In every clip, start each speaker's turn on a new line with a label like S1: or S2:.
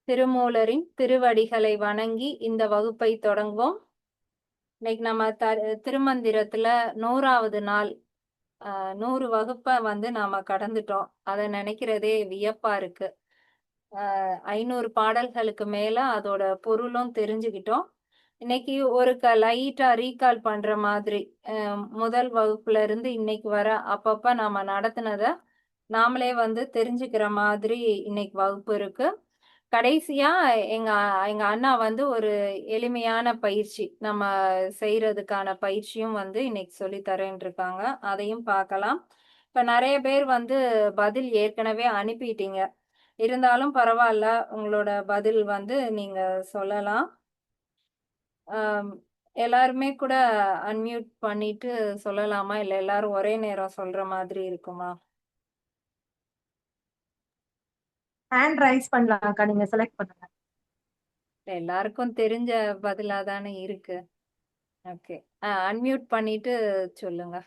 S1: திருமூலரின் திருவடிகளை வணங்கி இந்த வகுப்பை தொடங்குவோம். இன்னைக்கு நம்ம திருமந்திரத்துல 100வது நாள். 100 வகுப்பை நாம கடந்துட்டோம். அதை நினைக்கிறதே வியப்பா இருக்கு. 500 பாடல்களுக்கு மேல அதோட பொருளும் தெரிஞ்சுக்கிட்டோம். இன்னைக்கு ஒரு லைட்டா ரீகால் பண்ற மாதிரி முதல் வகுப்புல இருந்து இன்னைக்கு வர அப்பப்ப நாம நடத்தினத நாமளே தெரிஞ்சுக்கிற மாதிரி இன்னைக்கு வகுப்பு இருக்கு. கடைசியா எங்க எங்க அண்ணா ஒரு எளிமையான பயிற்சி நம்ம செய்யறதுக்கான பயிற்சியும் இன்னைக்கு சொல்லி தரேன் இருக்காங்க. அதையும் பார்க்கலாம். இப்ப நிறைய பேர் பதில் ஏற்கனவே அனுப்பிட்டீங்க. இருந்தாலும் பரவாயில்ல, உங்களோட பதில் நீங்க சொல்லலாம். எல்லாருமே கூட அன்மியூட் பண்ணிட்டு சொல்லலாமா, இல்ல எல்லாரும் ஒரே நேரம் சொல்ற மாதிரி இருக்குமா?
S2: ஹேண்ட் ரைஸ் பண்ணலாம்க்கா, நீங்க செலக்ட் பண்ணுங்க.
S1: எல்லாருக்கும் தெரிஞ்ச பதிலா தானே இருக்கு. ஓகே, அன்மியூட் பண்ணிட்டு சொல்லுங்க.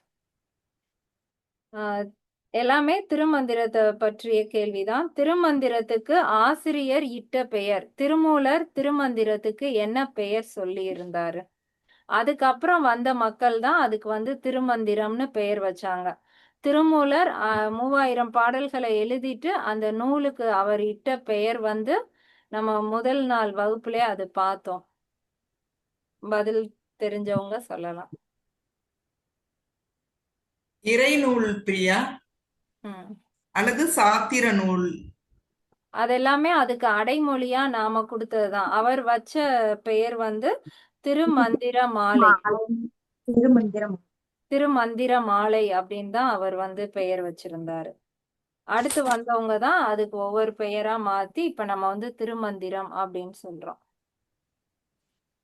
S1: எல்லாமே திருமந்திரத்தை பற்றிய கேள்விதான். திருமந்திரத்துக்கு ஆசிரியர் இட்ட பெயர். திருமூலர் திருமந்திரத்துக்கு என்ன பெயர் சொல்லி இருந்தாரு? அதுக்கப்புறம் வந்த மக்கள் தான் அதுக்கு திருமந்திரம்னு பெயர் வச்சாங்க. திருமூலர் 3000 பாடல்களை எழுதிட்டு அந்த நூலுக்கு அவர் இட்ட பெயர் நம்ம முதல் நாள் வகுப்புலயே அது பார்த்தோம். பதில் தெரிஞ்சவங்க சொல்லலாம்.
S3: இறைநூல் பிரியா அல்லது சாத்திர நூல்?
S1: அதெல்லாமே அதுக்கு அடைமொழியா நாம கொடுத்ததுதான். அவர் வச்ச பெயர் திருமந்திர மாலை. திருமந்திர மாலை அப்படின்னு தான் அவர் பெயர் வச்சிருந்தாரு. அடுத்து வந்தவங்க தான் அதுக்கு ஒவ்வொரு பெயரா மாத்தி இப்ப நம்ம திருமந்திரம் அப்படின்னு சொல்றோம்.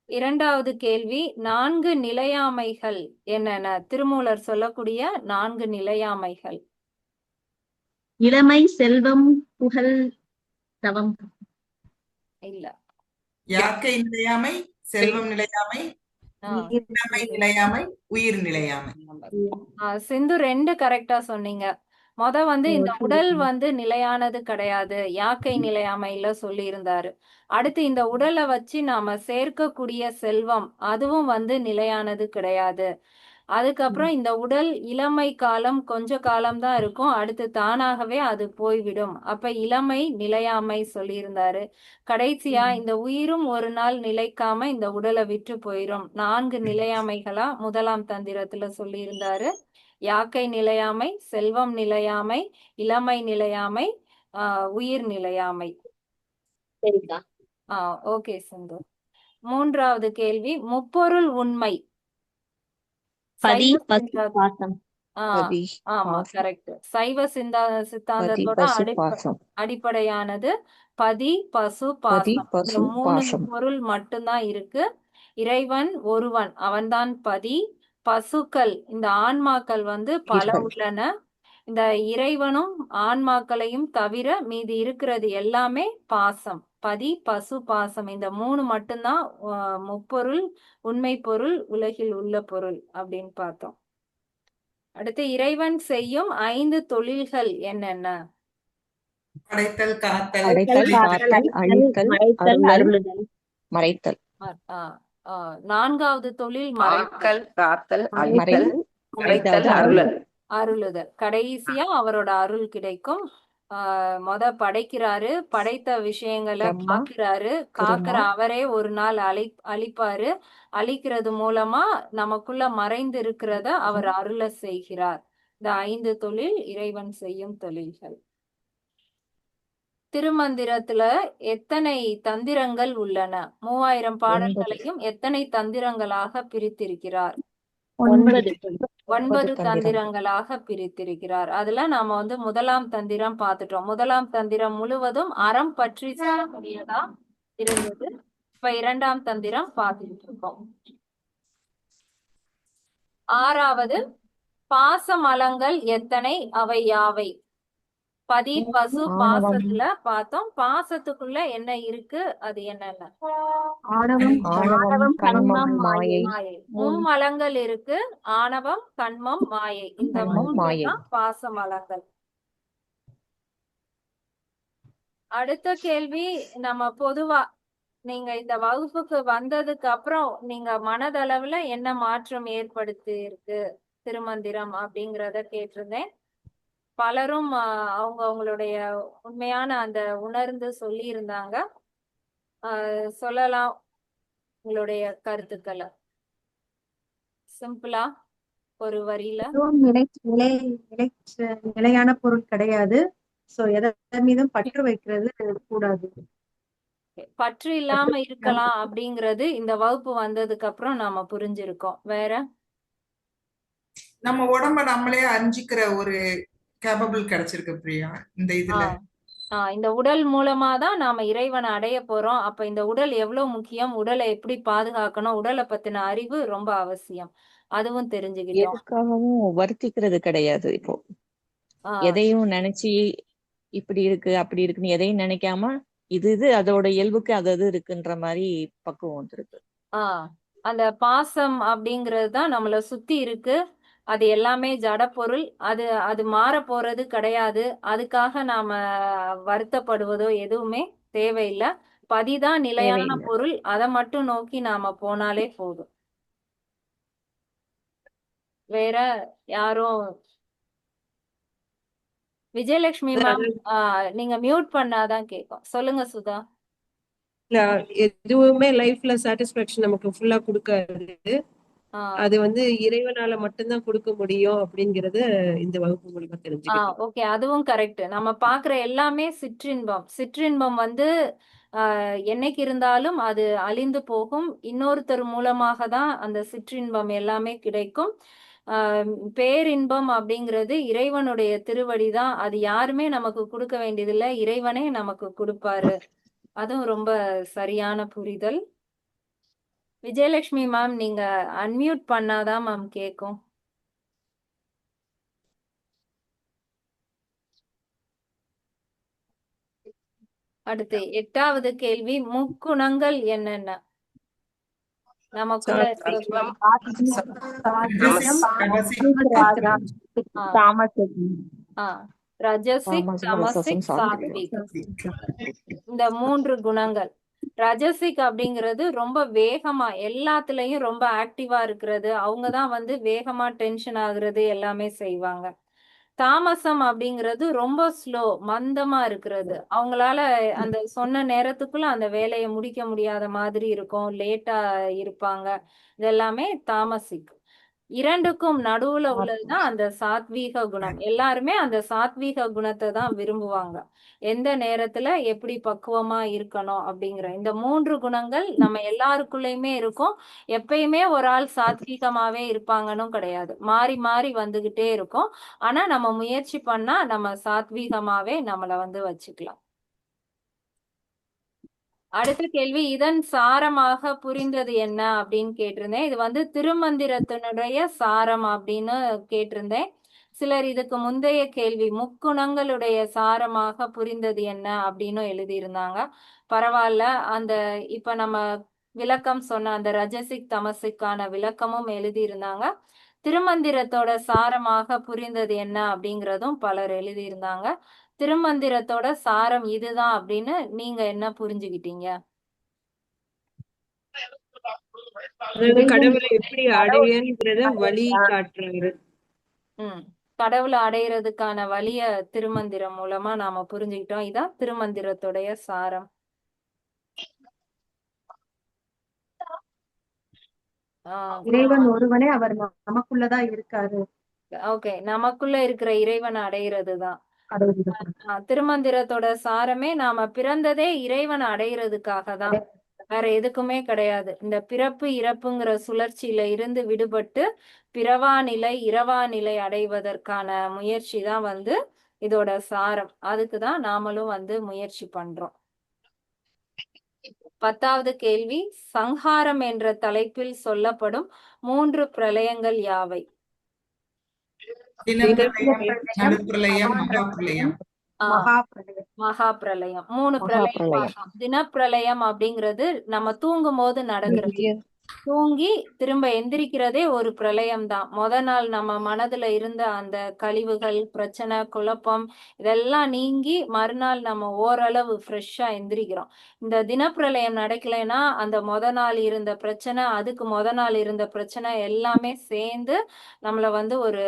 S1: இரண்டாவது கேள்வி, 4 நிலையாமைகள் என்னென்ன? திருமூலர் சொல்லக்கூடிய 4 நிலையாமைகள்.
S2: இளமை, செல்வம், புகழ், தவம்.
S1: இல்ல.
S3: யாக்கை நிலையாமை, செல்வம் நிலையாமை, இளமை நிலையாமை, உயிர் நிலையாமை.
S1: சிந்து 2 கரெக்டா சொன்னீங்க. இந்த உடல் நிலையானது கிடையாது, யாக்கை நிலையாமையில சொல்லி இருந்தாரு. அடுத்து இந்த உடலை வச்சு நாம சேர்க்கக்கூடிய செல்வம் அதுவும் நிலையானது கிடையாது. அதுக்கப்புறம் இந்த உடல் இளமை காலம் கொஞ்ச காலம்தான் இருக்கும், அடுத்து தானாகவே அது போய்விடும். அப்ப இளமை நிலையாமை சொல்லியிருந்தாரு. கடைசியா இந்த உயிரும் ஒரு நாள் நிலைக்காம இந்த உடலை விட்டு போயிரும். 4 நிலையாமைகளா முதலாம் தந்திரத்துல சொல்லியிருந்தாரு. யாக்கை நிலையாமை, செல்வம் நிலையாமை, இளமை நிலையாமை, உயிர் நிலையாமை.
S2: சரிக்கா.
S1: ஓகே சிந்து. மூன்றாவது கேள்வி, முப்பொருள் உண்மை. ஆமா, கரெக்ட். சைவ சித்தாந்தத்தோட அடிப்படையானது பதி, பசு, பாசம். இந்த 3 பொருள் மட்டும்தான் இருக்கு. இறைவன் ஒருவன், அவன்தான் பதி. பசுக்கள், இந்த ஆன்மாக்கள் பல உள்ளன. இந்த இறைவனும் ஆன்மாக்களையும் தவிர மீதி இருக்கிறது எல்லாமே பாசம். பதி, பசு, பாசம், இந்த 3 மட்டும்தான் முப்பொருள் உண்மை பொருள், உலகில் உள்ள பொருள் அப்படின்னு பார்த்தோம். அடுத்து, இறைவன் செய்யும் 5 தொழில்கள் என்னென்ன?
S3: படைத்தல், காத்தல்,
S2: அழித்தல், அருளுதல்,
S4: மறைத்தல்.
S1: 4வது தொழில்
S4: மறைத்தல், காத்தல்,
S1: அருளுதல். கடைசியா அவரோட அருள் கிடைக்கும். படைக்கிறாரு, படைத்த விஷயங்களை காக்கிறாரு, காக்கிற அவரே ஒரு நாள் அழிப்பாரு. அழிக்கிறது மூலமா நமக்குள்ள மறைந்து இருக்கிறத அவர் அருள செய்கிறார். இந்த 5 தொழில் இறைவன் செய்யும் தொழில்கள். திருமந்திரத்துல எத்தனை தந்திரங்கள் உள்ளன? 3000 பாடல்களையும் எத்தனை தந்திரங்களாக பிரித்திருக்கிறார்? 9 தந்திரங்களாக பிரித்திருக்கிறார். அதுல நாம முதலாம் தந்திரம் பார்த்துட்டோம். முதலாம் தந்திரம் முழுவதும் அறம் பற்றி சொல்லக்கூடியதா இருந்தது. இப்ப 2ஆம் தந்திரம் பார்த்துட்டு இருக்கோம். 6வது, பாசமலங்கள் எத்தனை, அவை யாவை? பதி பசு
S4: ஆணவம்
S1: பாசத்துல பார்த்தோம். பாசத்துக்குள்ள என்ன இருக்கு, அது என்னென்ன?
S2: ஆணவம்
S4: ஆணவம் கண்மம் மாயை
S1: மாயை. மும்மலங்கள் இருக்கு. ஆணவம், கண்மம், மாயை. இந்த
S4: கண்மம்
S1: மூன்று
S4: மாயை
S1: தான் பாசமலங்கள். அடுத்த கேள்வி, நம்ம பொதுவா நீங்க இந்த வகுப்புக்கு வந்ததுக்கு அப்புறம் நீங்க மனதளவுல என்ன மாற்றம் ஏற்படுத்தி இருக்கு திருமந்திரம் அப்படிங்கிறத கேட்டிருந்தேன். பலரும் அவங்க அவங்களுடைய உண்மையான அந்த உணர்ந்து சொல்லி இருந்தாங்க. சொல்லலாம் உங்களுடைய கருத்துக்களை சிம்பிளா ஒரு வரியில.
S2: எதுவும் நிலையான பொருள் கிடையாது. சோ எதன் மீதும் பற்று வைக்கிறது கூடாது.
S1: பற்று இல்லாம இருக்கலாம் அப்படிங்கிறது இந்த வகுப்பு வந்ததுக்கு அப்புறம் நாம புரிஞ்சிருக்கோம். வேற
S3: நம்ம உடம்ப நம்மளே அறிஞ்சிக்கிற ஒரு கேபபிள் கிடைச்சிருக்கு பிரியா இந்த இதுல.
S1: இந்த உடல் மூலமா தான் நாம இறைவனை அடைய போறோம். அப்ப இந்த உடல் எவ்வளவு முக்கியம், உடலை எப்படி பாதுகாக்கணும், உடலை பத்தின அறிவு ரொம்ப அவசியம். அதுவும் தெரிஞ்சுக்கிட்டோம்.
S4: எதுக்காகவும் வருத்திக்கிறது கிடையாது. இப்போ எதையும் நினைச்சு இப்படி இருக்கு அப்படி இருக்குன்னு எதையும் நினைக்காம இது அதோட இயல்புக்கு அது இருக்குன்ற மாதிரி பக்குவம் வந்துருக்கு.
S1: அந்த பாசம் அப்படிங்கிறது தான் நம்மளை சுத்தி இருக்கு. அது எல்லாமே ஜட பொருள். அது மாற போறது கிடையாது. அதுக்காக நாம வருத்தப்படுவதோ எதுவுமே தேவையில்லை. பதிதான் நிலையான
S4: தேவையில்லை.
S1: பொருள். அதை மட்டும் நோக்கி நாம போனாலே போதும். வேற யாரும்? விஜயலட்சுமி மேம், நீங்க மியூட் பண்ணாதான் கேட்கும். சொல்லுங்க சுதா.
S5: இல்ல, எதுவுமே லைஃப்ல சாட்டிஸ்பாக்சன் நமக்கு ஃபுல்லா கொடுக்காது. அது வந்து இறைவனால மட்டும்தான் கொடுக்க முடியும் அப்படிங்கறத இந்த வகுப்பு மூலமா தெரிஞ்சுக்கிட்டோம்.
S1: ஓகே, அதுவும் கரெக்ட். நம்ம பாக்குற எல்லாமே சிற்றின்பம். சிற்றின்பம் வந்து என்னைக்கு இருந்தாலும் அது அழிந்து போகும். இன்னொருத்தர் மூலமாக தான் அந்த சிற்றின்பம் எல்லாமே கிடைக்கும். பேரின்பம் அப்படிங்கிறது இறைவனுடைய திருவடி தான். அது யாருமே நமக்கு கொடுக்க வேண்டியதில்லை, இறைவனே நமக்கு கொடுப்பாரு. அதுவும் ரொம்ப சரியான புரிதல். விஜயலட்சுமி மேம், நீங்க அன்மியூட் பண்ணாதான் மேம் கேட்கும். அடுத்து 8வது கேள்வி, முக்குணங்கள் என்னென்ன நமக்குள்ள ரஜசிக், தமசிக், சாத்விக். இந்த 3 குணங்கள். ரஜசிக் அப்படிங்கிறது ரொம்ப வேகமா எல்லாத்துலயும் ரொம்ப ஆக்டிவா இருக்கிறது. அவங்கதான் வந்து வேகமா டென்ஷன் ஆகுறது எல்லாமே செய்வாங்க. தாமசம் அப்படிங்கிறது ரொம்ப ஸ்லோ, மந்தமா இருக்கிறது. அவங்களால அந்த சொன்ன நேரத்துக்குள்ள அந்த வேலையை முடிக்க முடியாத மாதிரி இருக்கும், லேட்டா இருப்பாங்க. இதெல்லாமே தாமசிக். இரண்டுக்கும் நடுவுல உள்ளதுதான் அந்த சாத்வீக குணம். எல்லாருமே அந்த சாத்வீக குணத்தை தான் விரும்புவாங்க. எந்த நேரத்துல எப்படி பக்குவமா இருக்கணும் அப்படிங்கிற இந்த 3 குணங்கள் நம்ம எல்லாருக்குள்ளயுமே இருக்கும். எப்பயுமே ஒரு ஆள் சாத்வீகமாவே இருப்பாங்கன்னு கிடையாது. மாறி மாறி வந்துகிட்டே இருக்கும். ஆனா நம்ம முயற்சி பண்ணா நம்ம சாத்வீகமாவே நம்மள வந்து வச்சுக்கலாம். அடுத்த கேள்வி, இதன் சாரமாக புரிந்தது என்ன அப்படின்னு கேட்டிருந்தேன். இது வந்து திருமந்திரத்தினுடைய சாரம் அப்படின்னு கேட்டிருந்தேன். சிலர் இதுக்கு முந்தைய கேள்வி முக்குணங்களுடைய சாரமாக புரிந்தது என்ன அப்படின்னு எழுதியிருந்தாங்க. பரவாயில்ல, அந்த இப்ப நம்ம விளக்கம் சொன்ன அந்த ரஜசிக் தமசிக்கான விளக்கமும் எழுதியிருந்தாங்க. திருமந்திரத்தோட சாரமாக புரிந்தது என்ன அப்படிங்கிறதும் பலர் எழுதியிருந்தாங்க. திருமந்திரத்தோட சாரம் இதுதான் அப்படின்னு நீங்க என்ன புரிஞ்சுக்கிட்டீங்க?
S5: அதாவது கடவுளை எப்படி அடையன்றத வழி காட்டுறாரு.
S1: கடவுளை அடையிறதுக்கான வழிய திருமந்திரம் மூலமா நாம புரிஞ்சுக்கிட்டோம். இதான் திருமந்திரத்துடைய சாரம்.
S2: இறைவன் ஒருவனே, அவர் நமக்குள்ளதான் இருக்காரு.
S1: ஓகே, நமக்குள்ள இருக்கிற இறைவனை அடையிறதுதான் திருமந்திரத்தோட சாரமே. நாம பிறந்ததே இறைவனை அடையிறதுக்காக தான், வேற எதுக்குமே கிடையாது. இந்த பிறப்பு இறப்புங்கிற சுழற்சியில இருந்து விடுபட்டு பிறவா நிலை இரவா நிலை அடைவதற்கான முயற்சி தான் வந்து இதோட சாரம். அதுக்குதான் நாமளும் வந்து முயற்சி பண்றோம். 10வது கேள்வி, சங்ஹாரம் என்ற தலைப்பில் சொல்லப்படும் 3 பிரளயங்கள் யாவை?
S3: தினப்பிரளயம், நடுப்பிரளயம், மகாப்பிரளயம்.
S2: மகா பிரளயம்.
S1: மகா பிரளயம். 3 பிரளயம்
S4: மகாபிரளயம்.
S1: பார்த்தோம். தினப்பிரளயம் அப்படிங்கிறது நம்ம தூங்கும் போது நடக்கிறது.
S4: இங்கே
S1: தூங்கி திரும்ப எந்திரிக்கிறதே ஒரு பிரளயம் தான். நாள் நம்ம மனதுல இருந்த அந்த கழிவுகள், பிரச்சனை, குழப்பம் இதெல்லாம் நீங்கி மறுநாள் நம்ம ஓரளவு ஃப்ரெஷ்ஷா எந்திரிக்கிறோம். இந்த தினப்பிரளயம் நடக்கலைன்னா அந்த நாள் இருந்த பிரச்சனை, அதுக்கு நாள் இருந்த பிரச்சனை எல்லாமே சேர்ந்து நம்மள வந்து ஒரு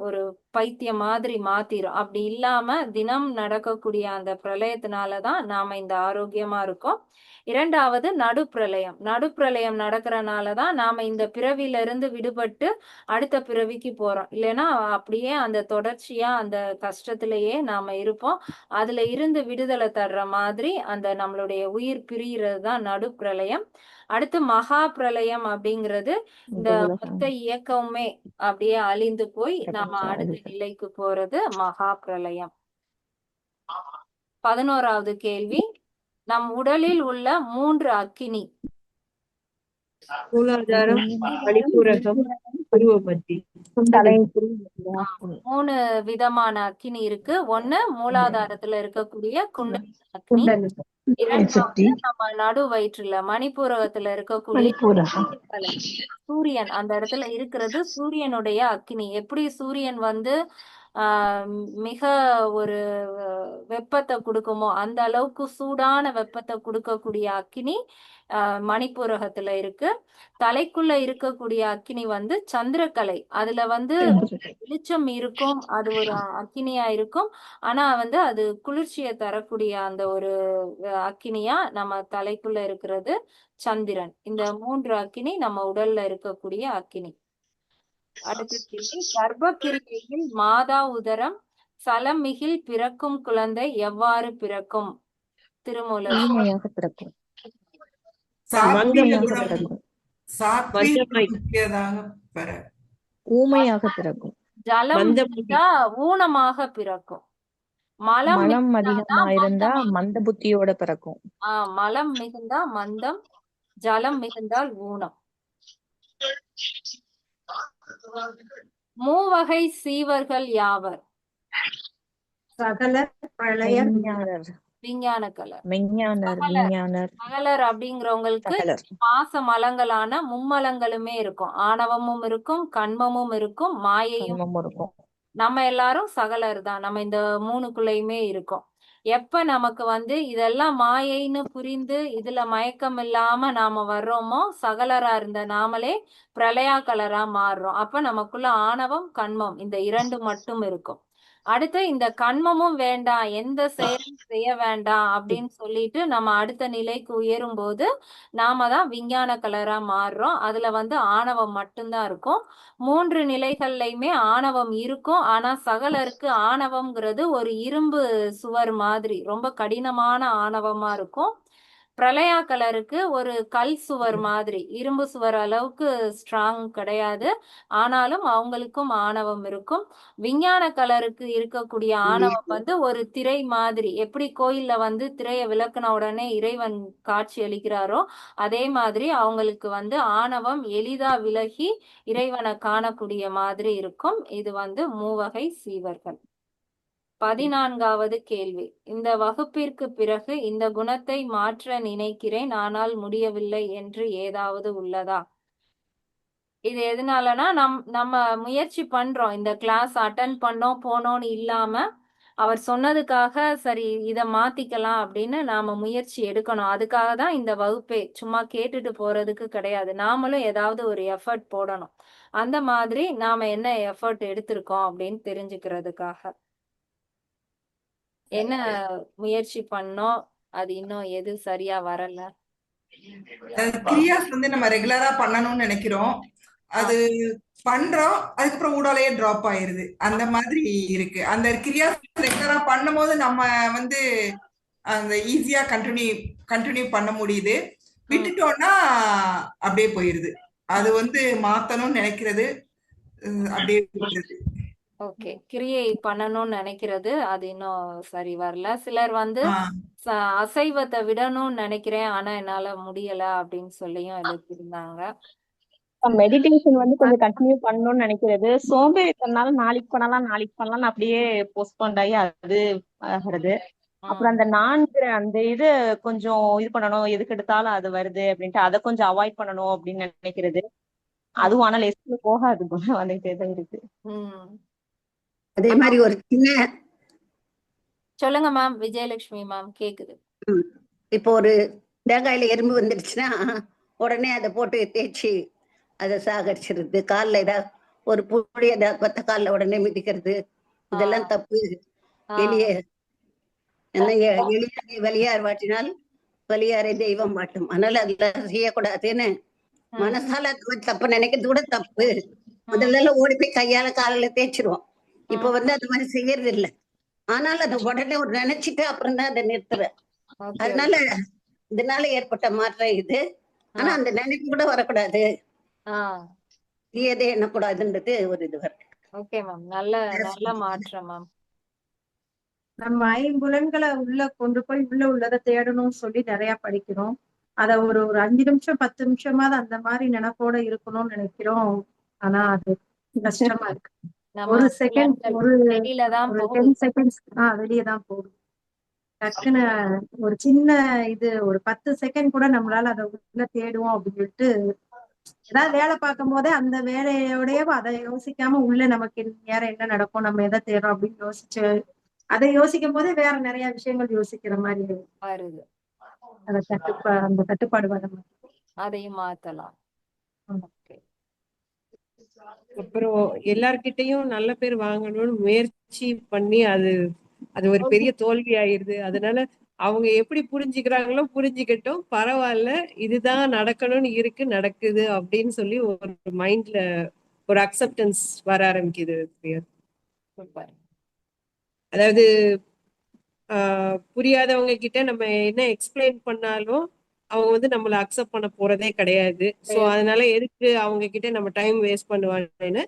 S1: ஒரு பைத்தியம் மாதிரி மாத்திரும். அப்படி இல்லாம தினம் நடக்கக்கூடிய அந்த பிரளயத்தினாலதான் நாம இந்த ஆரோக்கியமா இருக்கோம். இரண்டாவது நடுப்பிரளயம். நடுப்பிரளயம் நடக்கிறனாலதான் நாம இந்த பிறவியில இருந்து விடுபட்டு அடுத்த பிறவிக்கு போறோம். இல்லைன்னா அப்படியே அந்த தொடர்ச்சியா அந்த கஷ்டத்திலேயே நாம இருப்போம். அதுல இருந்து விடுதலை தர்ற மாதிரி அந்த நம்மளுடைய உயிர் பிரிகிறது தான் நடுப்பிரளயம். அடுத்து மகா பிரளயம் அப்படிங்கிறது இந்த
S4: இந்த உலகம்
S1: மொத்த இயக்கமுமே அப்படியே அழிந்து போய் நாம
S4: பிரபஞ்சம்
S1: அடுத்த
S4: அழிவு.
S1: நிலைக்கு போறது மகா பிரளயம். 11வது கேள்வி, நம் உடலில் உள்ள 3 அக்கினி.
S5: மூலாதாரம், மணிப்பூரகம், புருவமத்தி.
S2: தலை
S1: 3 விதமான அக்கினி இருக்கு. ஒண்ணு மூலாதாரத்துல இருக்கக்கூடிய குண்டலினி அக்னி.
S2: குண்டலினி.
S1: இரண்டாவது நம்ம நடு வயிற்றுல மணிப்பூரகத்துல இருக்கக்கூடிய
S4: மணிப்பூரகம்.
S1: தலை. சூரியன் அந்த இடத்துல இருக்கிறது சூரியனுடைய அக்கினி. எப்படி சூரியன் வந்து மிக ஒரு வெப்பத்தை கொடுக்குமோ அந்த அளவுக்கு சூடான வெப்பத்தை கொடுக்கக்கூடிய அக்கினி மணிப்பூரகத்துல இருக்கு. தலைக்குள்ள இருக்கக்கூடிய அக்கினி வந்து சந்திரக்கலை. அதுல வந்து வெளிச்சம் இருக்கும், அது ஒரு அக்கினியா இருக்கும். ஆனா வந்து அது குளிர்ச்சியை தரக்கூடிய அந்த ஒரு அக்கினியா நம்ம தலைக்குள்ள இருக்கிறது சந்திரன். இந்த 3 அக்கினி நம்ம உடல்ல இருக்கக்கூடிய அக்கினி. அடுத்த கேள்வி, கர்ப்பக்கிரிகையில் மாதா உதரம் சலமிகில் பிறக்கும் குழந்தை எவ்வாறு பிறக்கும்? திருமூலர்.
S4: ஊமையாக பிறக்கும்.
S5: மங்கமாக
S3: சாத்வீக
S5: பிறக்கும்.
S3: சாத்வீக
S5: மந்தமாய்.
S3: முக்கியதாக பெற
S4: ஊமையாக பிறக்கும்.
S1: ஜலம்
S5: மந்தம்
S1: மிகுந்தா ஊனமாக பிறக்கும். மலம்
S4: மலம்
S1: மிகுந்தாதான்
S4: அதிகமா இருந்தா
S1: மந்தமா.
S4: மந்த புத்தியோட பிறக்கும்.
S1: மலம் மிகுந்தா மந்தம், ஜலம் மிகுந்தால் ஊனம். மூவகை சீவர்கள் யாவர்?
S2: சகல பிரளய
S4: மெஞ்ஞானர்,
S1: விஞ்ஞான கலர்.
S4: மெஞ்ஞானர்,
S1: சகலர்.
S4: விஞ்ஞானர்,
S1: சகலர் அப்படிங்கிறவங்களுக்கு
S4: சகலர்.
S1: பாச மலங்களான மும்மலங்களுமே இருக்கும். ஆணவமும் இருக்கும், கண்மமும் இருக்கும், மாயையும்.
S4: கண்மம் இருக்கும்.
S1: நம்ம எல்லாரும் சகலர் தான். நம்ம இந்த 3க்குள்ளயுமே இருக்கோம். எப்ப நமக்கு வந்து இதெல்லாம் மாயைன்னு புரிந்து இதுல மயக்கம் இல்லாம நாம வர்றோமோ சகலரா இருந்த நாமளே பிரளயா கலரா மாறுறோம். அப்ப நமக்குள்ள ஆணவம், கண்மம் இந்த 2 மட்டும் இருக்கும். அடுத்து இந்த கண்மமும் வேண்டாம், எந்த செயலும் செய்ய வேண்டாம் அப்படின்னு சொல்லிட்டு நம்ம அடுத்த நிலைக்கு உயரும் போது நாம தான் விஞ்ஞான கலரா மாறுறோம். அதுல வந்து ஆணவம் மட்டும்தான் இருக்கும். 3 நிலைகள்லயுமே ஆணவம் இருக்கும். ஆனா சகலருக்கு ஆணவம்ங்கிறது ஒரு இரும்பு சுவர் மாதிரி ரொம்ப கடினமான ஆணவமா இருக்கும். பிரளயா கலருக்கு ஒரு கல் சுவர் மாதிரி, இரும்பு சுவர் அளவுக்கு ஸ்ட்ராங் கிடையாது. ஆனாலும் அவங்களுக்கும் ஆணவம் இருக்கும். விஞ்ஞான கலருக்கு இருக்கக்கூடிய ஆணவம் வந்து ஒரு திரை மாதிரி. எப்படி கோயில்ல வந்து திரையை விளக்குன உடனே இறைவன் காட்சி அளிக்கிறாரோ அதே மாதிரி அவங்களுக்கு வந்து ஆணவம் எளிதா விலகி இறைவனை காணக்கூடிய மாதிரி இருக்கும். இது வந்து மூவகை சீவர்கள். 14வது கேள்வி, இந்த வகுப்பிற்கு பிறகு இந்த குணத்தை மாற்ற நினைக்கிறேன் ஆனால் முடியவில்லை என்று ஏதாவது உள்ளதா? இது எதனாலனா நம்ம முயற்சி பண்றோம். இந்த கிளாஸ் அட்டன் பண்ணோம் போனோம்னு இல்லாம அவர் சொன்னதுக்காக சரி இதை மாத்திக்கலாம் அப்படின்னு நாம முயற்சி எடுக்கணும். அதுக்காக தான் இந்த வகுப்பே. சும்மா கேட்டுட்டு போறதுக்கு கிடையாது. நாமளும் ஏதாவது ஒரு எஃபர்ட் போடணும். அந்த மாதிரி நாம என்ன எஃபர்ட் எடுத்திருக்கோம் அப்படின்னு தெரிஞ்சுக்கிறதுக்காக என்ன முயற்சி பண்ணோம். அது இன்னும் எது சரியா வரல.
S3: கிரியாஸ் வந்து நம்ம ரெகுலரா பண்ணணும்னு நினைக்கிறோம். அது பண்றோம், அதுக்கப்புறம் ஊடாலேயே டிராப் ஆயிருது. அந்த மாதிரி இருக்கு. அந்த கிரியாஸ் ரெகுலரா பண்ணும் போது நம்ம வந்து அந்த ஈஸியா கண்டினியூ பண்ண முடியுது. விட்டுட்டோம்னா அப்படியே போயிருது. அது வந்து மாத்தணும்னு நினைக்கிறது அப்படியே விட்டுருது.
S1: ஓகே, கிரியை பண்ணணும்னு நினைக்கிறது அது இன்னும் சரி வரல. சிலர் வந்து அசைவத்தை விடணும்னு நினைக்கிறேன் ஆனா என்னால முடியல அப்படின்னு சொல்லியும் எழுதியிருந்தாங்க.
S4: மெடிடேஷன் வந்து கொஞ்சம் கண்டினியூ பண்ணணும்னு நினைக்கிறது, சோம்பேறித்தனால நாளைக்கு பண்ணலாம் அப்படியே போஸ்ட்போன் ஆகி அது ஆகிறது. அப்புறம் அந்த நான்கிற அந்த இது கொஞ்சம் இது பண்ணணும், எதுக்கு எடுத்தாலும் அது வருது அப்படின்ட்டு அதை கொஞ்சம் அவாய்ட் பண்ணணும் அப்படின்னு நினைக்கிறது. அதுவும் ஆனால் எஸ்ல போகாது போல வந்துட்டே தான் இருக்கு.
S6: அதே மாதிரி ஒரு சின்ன
S1: சொல்லுங்க மேம். விஜயலட்சுமி மேம் கேக்குது.
S6: இப்போ ஒரு தேங்காயில எறும்பு வந்துடுச்சுன்னா உடனே அதை போட்டு தேய்ச்சி அதை சாகடிச்சிருது. காலில் ஏதாவது ஒரு புழி ஏதாவது கொத்த காலில் உடனே மிதிக்கிறது, இதெல்லாம் தப்பு. எளிய வலியார் வாட்டினால் வலியாரை தெய்வம் வாட்டும். அதனால அதெல்லாம் செய்யக்கூடாதுன்னு மனசால தப்பு நினைக்கிறது கூட தப்பு. முதல்ல ஓடி போய் கையால காலில் தேய்ச்சிருவோம். இப்ப வந்து அது மாதிரி செய்யறது இல்லை. ஆனால் அதை உடனே ஒரு நினைச்சிட்டு அப்புறம் தான் அதை நிறுத்துறேன். அதனால இதனால ஏற்பட்ட மாற்றம் இது. ஆனா அந்த நினைப்பு கூட வரக்கூடாது, தீயதே எண்ணக்கூடாதுன்றது ஒரு இது வருது.
S1: Okay ma'am. நல்ல மாற்றம் மேம்.
S2: நம்ம ஐம்புலன்களை உள்ள கொண்டு போய் உள்ளதை தேடணும்னு சொல்லி நிறைய படிக்கிறோம். அத ஒரு 5 நிமிஷம் 10 நிமிஷமாவது அந்த மாதிரி நினைப்போட இருக்கணும்னு நினைக்கிறோம். ஆனா அது கஷ்டமா இருக்கு. ஒரு செகண்ட் ஒரு 10 செகண்ட்ஸ் வெளியேதான் போகும். டக்குன்னு ஒரு சின்ன இது ஒரு 10 செகண்ட் கூட நம்மளால அதை உள்ள தேடுவோம் அப்படின்னு சொல்லிட்டு ஏதாவது வேலை பார்க்கும் போதே அந்த வேலையோடய அதை யோசிக்காம உள்ள நமக்கு வேற என்ன நடக்கும், நம்ம எதை தேடுறோம் அப்படின்னு யோசிச்சு அதை யோசிக்கும் போதே வேற நிறைய விஷயங்கள் யோசிக்கிற மாதிரி
S1: வருது.
S2: அந்த கட்டுப்பாடு வர மாதிரி
S1: அதையும் மாத்தலாம்.
S5: அப்புறம் எல்லார்கிட்டையும் நல்ல பேர் வாங்கணும்னு முயற்சி பண்ணி அது ஒரு பெரிய தோல்வி ஆயிருது. அதனால அவங்க எப்படி புரிஞ்சுக்கிறாங்களோ புரிஞ்சுக்கட்டும், பரவாயில்ல, இதுதான் நடக்கணும்னு இருக்கு, நடக்குது அப்படின்னு சொல்லி ஒரு மைண்ட்ல ஒரு அக்செப்டன்ஸ் வர ஆரம்பிக்குது. அதாவது புரியாதவங்க கிட்ட நம்ம என்ன எக்ஸ்பிளைன் பண்ணாலும் அவங்க வந்து நம்மள அக்செப்ட் பண்ண போறதே கிடையாது. சோ அதனால எதுக்கு அவங்க கிட்ட நம்ம டைம் வேஸ்ட் பண்ணுவாங்கன்னு,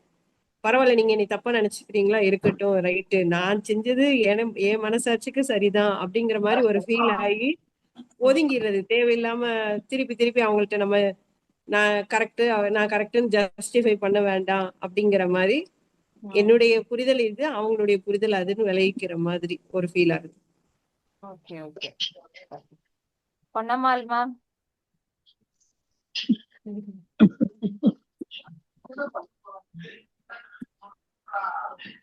S5: பரவாயில்ல, நீங்க நீ தப்பா நினைச்சுக்கிறீங்களா, இருக்கட்டும், ரைட்டு, நான் செஞ்சது என் மனசாட்சிக்கு சரிதான் அப்படிங்கிற மாதிரி ஒரு ஃபீல் ஆகி ஒதுங்கிடுறது. தேவையில்லாம திருப்பி அவங்கள்ட்ட நான் கரெக்டுன்னு ஜஸ்டிஃபை பண்ண வேண்டாம் அப்படிங்கிற மாதிரி என்னுடைய புரிதல் இது, அவங்களுடைய புரிதல் அதுன்னு விளைவிக்கிற மாதிரி ஒரு ஃபீல் ஆகுது.
S1: Okay okay. பொன்னம்மாள் மேம்.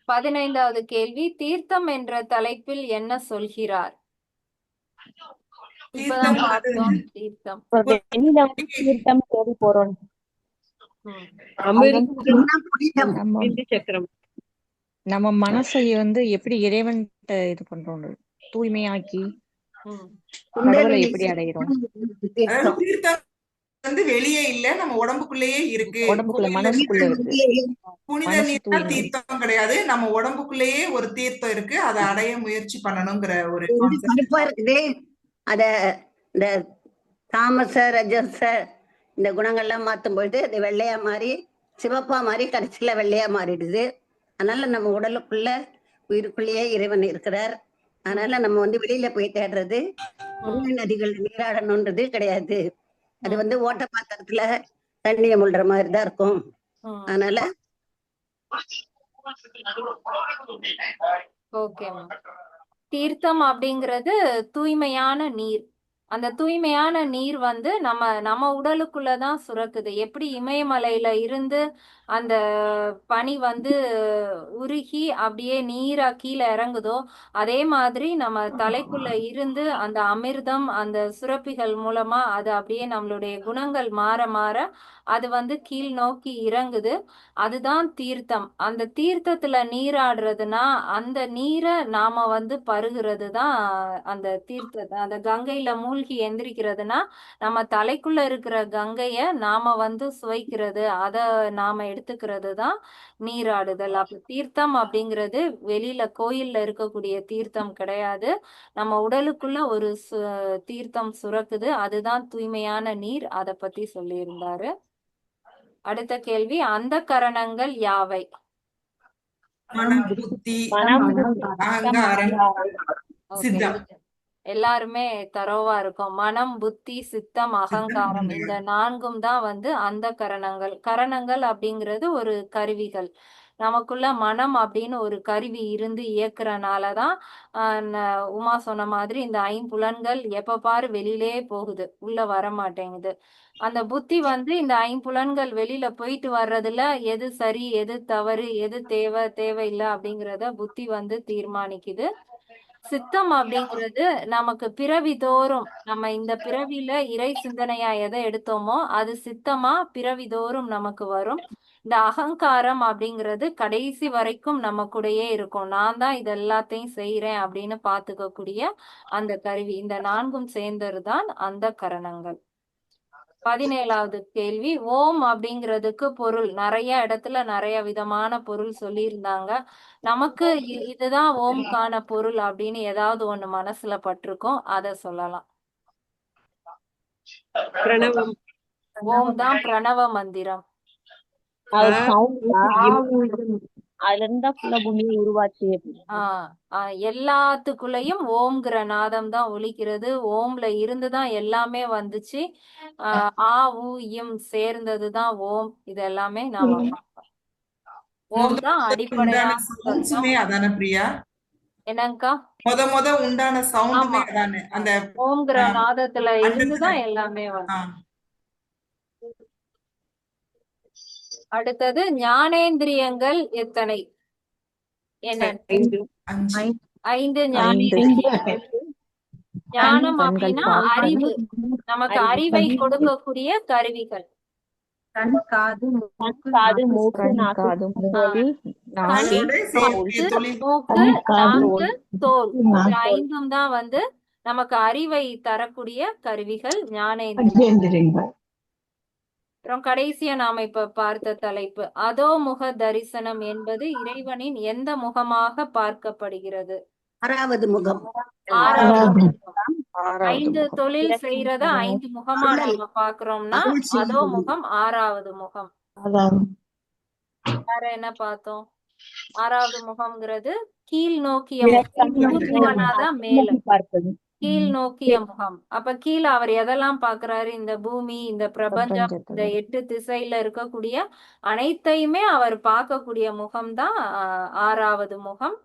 S1: 15வது கேள்வி, தீர்த்தம் என்ற தலைப்பில் என்ன சொல்கிறார்? இப்பதான் பார்த்தோம் தீர்த்தம்.
S4: தீர்த்தம் தேடி போறோம்.
S5: சக்கரம்
S4: நம்ம மனசை வந்து எப்படி இறைவன்கிட்ட இது பண்றோம், தூய்மையாக்கி கடவுளை எப்படி அடைகிறோம்.
S3: தீர்த்தம் வந்து வெளியே இல்ல, நம்ம உடம்புக்குள்ளேயே இருக்கு.
S4: உடம்புக்குள்ள மனசுக்குள்ள இருக்கு.
S3: புனித நீர் தீர்த்தம் கிடையாது, நம்ம உடம்புக்குள்ளேயே ஒரு தீர்த்தம் இருக்கு, அதை அடைய முயற்சி பண்ணணுங்கிற ஒரு
S6: இருக்குது. அத இந்த தாமச ரஜச இந்த குணங்கள்லாம் மாத்தும் பொழுது அது வெள்ளையா மாறி சிவப்பா மாறி கடைசியில வெள்ளையா மாறிடுது. அதனால நம்ம உடலுக்குள்ள உயிருக்குள்ளேயே இறைவன் இருக்கிறார். அதனால நம்ம வந்து வெளியில போய் தேடுறது நதிகள் நீராடணும்ன்றது கிடையாது. அது வந்து ஓட்ட பாத்திரத்துல தண்ணிய முள்ற மாதிரிதான் இருக்கும். அதனால
S1: ஓகே. தீர்த்தம் அப்படிங்கிறது தூய்மையான நீர். அந்த தூய்மையான நீர் வந்து நம்ம உடலுக்குள்ளதான் சுரக்குது. எப்படி இமயமலையில இருந்து அந்த பனி வந்து உருகி அப்படியே நீரா கீழே இறங்குதோ, அதே மாதிரி நம்ம தலைக்குள்ள இருந்து அந்த அமிர்தம் அந்த சுரப்பிகள் மூலமா அது அப்படியே நம்மளுடைய குணங்கள் மாற மாற அது வந்து கீழ் நோக்கி இறங்குது. அதுதான் தீர்த்தம். அந்த தீர்த்தத்துல நீராடுறதுனா அந்த நீரை நாம வந்து பருகிறது தான் அந்த தீர்த்தத்தை. அந்த கங்கையில மூழ்கி எந்திரிக்கிறதுனா நம்ம தலைக்குள்ள இருக்கிற கங்கைய நாம வந்து சுவைக்கிறது, அதை நாம எடுத்துக்கிறது தான் நீராடுதல். அப்ப தீர்த்தம் அப்படிங்கிறது வெளியில கோயில்ல இருக்கக்கூடிய தீர்த்தம் கிடையாது. நம்ம உடலுக்குள்ள ஒரு தீர்த்தம் சுரக்குது, அதுதான் தூய்மையான நீர். அதை பத்தி சொல்லியிருந்தாரு. அடுத்த கேள்வி, அந்த கரணங்கள் யாவை?
S3: மனம், புத்தி, அகங்காரம், சித்தம்.
S1: எல்லாருமே தரோவா இருக்கோம். மனம், புத்தி, சித்தம், அகங்காரம் இந்த 4ம் தான் வந்து அந்த கரணங்கள். கரணங்கள் அப்படிங்கிறது ஒரு கருவிகள். நமக்குள்ள மனம் அப்படின்னு ஒரு கருவி இருந்து இயக்குறனால தான் உமா சொன்ன மாதிரி இந்த 5 புலன்கள் எப்ப பாரு வெளியிலே போகுது, உள்ள வர மாட்டேங்குது. அந்த புத்தி வந்து இந்த 5 புலன்கள் வெளியில போயிட்டு வர்றதுல எது சரி, எது தவறு, எது தேவை, தேவையில்லை அப்படிங்கிறத புத்தி வந்து தீர்மானிக்குது. சித்தம் அப்படிங்கிறது நமக்கு பிறவி தோறும் நம்ம இந்த பிறவியில இறை சிந்தனையா எதை எடுத்தோமோ அது சித்தமா பிறவி தோறும் நமக்கு வரும். இந்த அகங்காரம் அப்படிங்கிறது கடைசி வரைக்கும் நம்ம கூடயே இருக்கும். நான் தான் இது எல்லாத்தையும் செய்யறேன் அப்படின்னு பாத்துக்கக்கூடிய அந்த கருவி. இந்த 4ம் சேர்ந்ததுதான் அந்த கரணங்கள். 17வது கேள்வி, ஓம் அப்படிங்கிறதுக்கு பொருள் நிறைய இடத்துல நிறைய விதமான பொருள் சொல்லியிருந்தாங்க. நமக்கு இதுதான் ஓம்கான பொருள் அப்படின்னு ஏதாவது ஒண்ணு மனசுல பட்டிருக்கோம், அத சொல்லலாம்.
S5: பிரணவம்.
S1: ஓம் தான் பிரணவ மந்திரம்.
S4: அது சவுண்ட் அதுல இருந்தா ஃபுல்லா பூமியை உருவாச்சு.
S1: எல்லாத்துக்குள்ளயும் ஓம்ங்கிற நாதம் தான் ஒலிக்கிறது. ஓம்ல இருந்துதான் எல்லாமே வந்துச்சு. ஆ உ இம் சேர்ந்ததுதான் ஓம். இது எல்லாமே நாம பார்ப்போம். ஓம் தான் அடிப்படையான
S3: சவுண்ட்ஸுமே அதானே பிரியா?
S1: என்னங்கக்கா?
S3: முத உண்டான சவுண்டுமே
S1: ஆமா,
S3: அதானே? அந்த
S1: ஓம்ங்கிற நாதத்துல இருந்துதான் எல்லாமே வந்து. அடுத்தது ஞானேந்திரியங்கள் எத்தனை? என்ன? 5 ஞானேந்திரியங்கள். ஞானம் அப்படின்னா அறிவு. நமக்கு அறிவை கொடுக்கக்கூடிய கருவிகள்.
S2: கண், காது, மூக்கு,
S4: காது,
S2: நாக்கு,
S4: மூக்கு, நாக்கு, தோல், நாசி,
S1: மூக்கு, நாக்கு, தோல். இந்த 5ம் தான் வந்து நமக்கு அறிவை தரக்கூடிய கருவிகள் ஞானேந்திரியங்கள். அப்புறம் கடைசியா நாம இப்ப பார்த்த தலைப்பு, அதோ முக தரிசனம் என்பது இறைவனின் எந்த முகமாக பார்க்கப்படுகிறது?
S6: 6வது முகம்.
S1: 6வது முகம். 5 தொழில் செய்யறத 5 முகமா நாம பாக்குறோம்னா அதோ முகம் 6வது முகம். வேற என்ன பார்த்தோம்? 6வது முகம்ங்கிறது கீழ் நோக்கிய முகம். மேல கீழ் நோக்கிய முகம். அப்ப கீழே அவர் எதெல்லாம் பாக்குறாரு? இந்த பூமி, இந்த பிரபஞ்சம், இந்த 8 திசையில இருக்கக்கூடிய அனைத்தையுமே அவர் பார்க்கக்கூடிய முகம்தான் 6வது முகம்.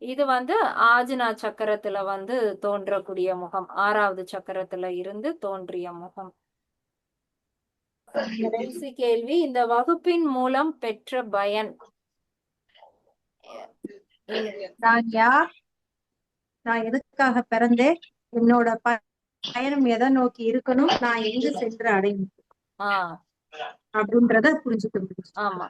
S1: இது வந்து ஆஜ்னா சக்கரத்துல வந்து தோன்றக்கூடிய முகம். 6வது சக்கரத்துல இருந்து தோன்றிய முகம். கடைசி கேள்வி, இந்த வகுப்பின் மூலம் பெற்ற பயன்?
S2: நான் எதுக்காக பிறந்தேன், என்னோட பயணம் எதை நோக்கி இருக்கணும், நான் எங்கு சென்று அடையும் அப்படின்றத புரிஞ்சுக்க முடியும்.
S1: ஆமா,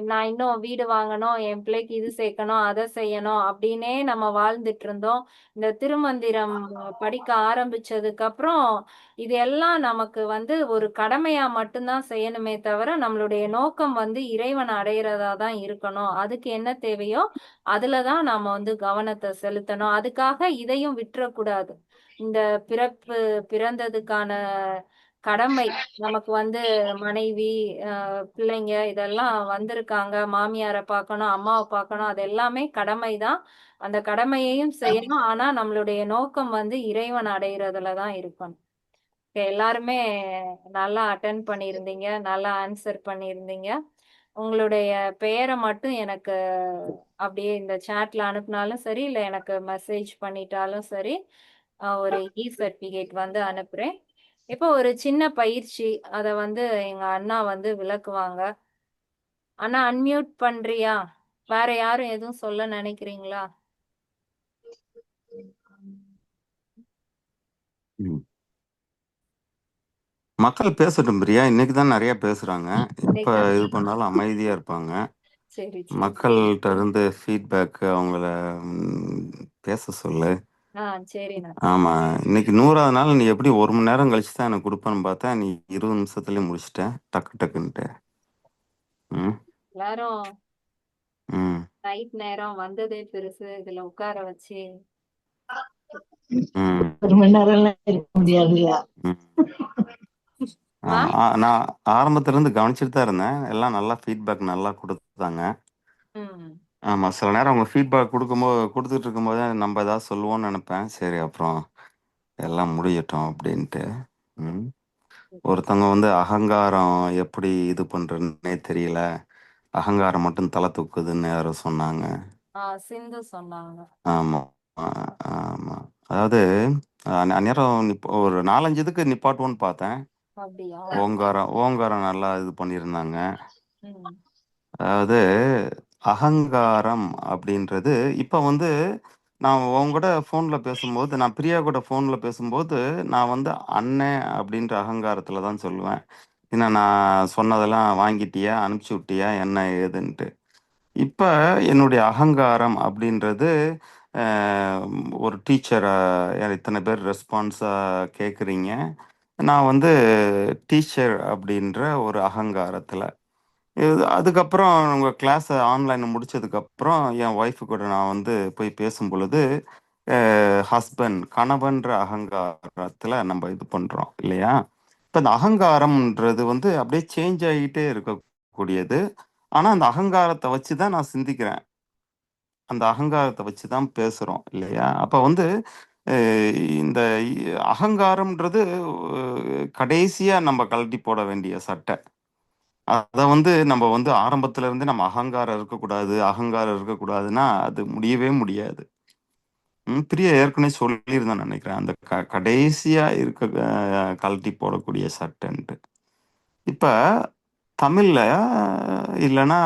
S1: நான் இன்னும் வீடு வாங்கணும், என் பிள்ளைக்கு இது சேர்க்கணும், அதை செய்யணும் அப்படின்னே நம்ம வாழ்ந்துட்டு இருந்தோம். இந்த திருமந்திரம் படிக்க ஆரம்பிச்சதுக்கு அப்புறம் இது எல்லாம் நமக்கு வந்து ஒரு கடமையா மட்டும்தான் செய்யணுமே தவிர நம்மளுடைய நோக்கம் வந்து இறைவன் அடையிறதா தான் இருக்கணும். அதுக்கு என்ன தேவையோ அதுலதான் நாம வந்து கவனத்தை செலுத்தணும். அதுக்காக இதையும் விட்டுறக்கூடாது. இந்த பிறந்ததுக்கான கடமை நமக்கு வந்து மனைவி, பிள்ளைங்க இதெல்லாம் வந்திருக்காங்க, மாமியாரை பார்க்கணும், அம்மாவை பார்க்கணும், அது எல்லாமே கடமைதான். அந்த கடமையையும் செய்யணும். ஆனா நம்மளுடைய நோக்கம் வந்து இறைவன் அடைகிறதுலதான் இருக்கணும். எல்லாருமே நல்லா அட்டென்ட் பண்ணியிருந்தீங்க, நல்லா ஆன்சர் பண்ணியிருந்தீங்க. உங்களுடைய பெயரை மட்டும் எனக்கு அப்படியே இந்த சாட்ல அனுப்புனாலும் சரி, இல்லை எனக்கு மெசேஜ் பண்ணிட்டாலும் சரி, ஒரு சர்டிபிகேட் வந்து அனுப்புறேன். இப்போ ஒரு சின்ன பயிற்சி, அத வந்து எங்க அண்ணா வந்து விளக்குவாங்க. அண்ணா அன்மியூட் பண்றியா? வேற யாரும் எதுவும் சொல்ல நினைக்கிறீங்களா?
S7: மக்கள் பேசட்டும் பிரியா, இன்னைக்குதான் நிறைய பேசுறாங்க. எப்ப இது பண்ணாலும் அமைதியா இருப்பாங்க. மக்கள்கிட்ட இருந்து ஃபீட்பேக் அவங்கள பேச சொல்லு. ஆமா, இன்னைக்கு 100வது நாள். நீ எப்படி 1 மணி நேரம் கழிச்சு தான் எனக்கு கொடுப்பேன்னு பார்த்தா நீ 20 நிமிஷத்துலயே முடிச்சிட்ட, டக்கு டக்குன்ட்டு.
S1: எல்லாரும் நைட் நேரம் வந்ததே பெருசு, இதுல உட்கார வச்சு
S8: 1 மணி நேரம் இருக்க முடியாதுயா.
S7: நான் ஆரம்பத்துல இருந்து கவனிச்சுட்டு தான் இருந்தேன். எல்லாம் நல்லா ஃபீட்பேக் நல்லா கொடுத்தாங்க. ஆமா. சில நேரம் அவங்க ஃபீட்பேக் குடுத்துட்டு இருக்கும்போது நம்ம ஏதாவது சொல்லுவோம்னு நெனைப்பேன். சரி அப்புறம் எல்லாம் முடியட்டும் அப்படின்ட்டு. ம். ஒருத்தவங்க வந்து அகங்காரம் எப்படி இது பண்றதுன்னே தெரியல. அகங்காரம் மட்டும் தலை தூக்குதுன்னு யாரோ சொன்னாங்க.
S1: சிந்து சொன்னாங்க.
S7: ஆமா. ஆ, ஆமா. அதாவது அந்நேரம் ஒரு 4, 5 இதுக்கு நிப்பாட்டுவோன்னு பார்த்தேன்.
S1: அப்படியா?
S7: ஓங்காரம் நல்லா இது பண்ணியிருந்தாங்க.
S1: ம்.
S7: அதாவது அகங்காரம் அப்படின்றது இப்ப வந்து நான் உங்கூட ஃபோன்ல பேசும்போது, நான் பிரியா கூட ஃபோன்ல பேசும்போது, நான் வந்து அண்ணன் அப்படின்ற அகங்காரத்துல தான் சொல்லுவேன். ஏன்னா நான் சொன்னதெல்லாம் வாங்கிட்டியா? அனுப்பிச்சு விட்டியா? என்ன ஏதுன்ட்டு. இப்ப என்னுடைய அகங்காரம் அப்படின்றது அ ஒரு டீச்சரா இத்தனை பேர் ரெஸ்பான்ஸா கேட்குறீங்க. நான் வந்து டீச்சர் அப்படின்ற ஒரு அகங்காரத்துல. அதுக்கப்புறம் உங்க கிளாஸ ஆன்லைன்ல முடிச்சதுக்கப்புறம், என் ஒய்ஃப் கூட நான் வந்து போய் பேசும்பொழுது, ஹஸ்பண்ட் கணவன்ற அகங்காரத்துல நம்ம இது பண்றோம் இல்லையா? இப்ப இந்த அகங்காரம்ன்றது வந்து அப்படியே சேஞ்ச் ஆகிட்டே இருக்கக்கூடியது. ஆனா, அந்த அகங்காரத்த வச்சு தான் நான் சிந்திக்கிறேன். அந்த அகங்காரத்த வச்சு தான் பேசுறோம் இல்லையா? அப்ப வந்து அ இந்த அகங்காரம்ன்றது கடைசியா நம்ம கழட்டி போட வேண்டிய சட்டை. அத வந்து நம்ம வந்து ஆரம்பத்துல இருந்து நம்ம அகங்காரம் இருக்கக்கூடாது, அகங்காரம் இருக்கக்கூடாதுன்னா, அது முடியவே முடியாது. பிரியா ஏற்கனவே சொல்லியிருந்தேன்னு நெனைக்கிறேன். அந்த கடைசியா கழட்டி போடக்கூடிய சட்டைன்ட்டு. இப்ப தமிழ்ல இல்லன்னா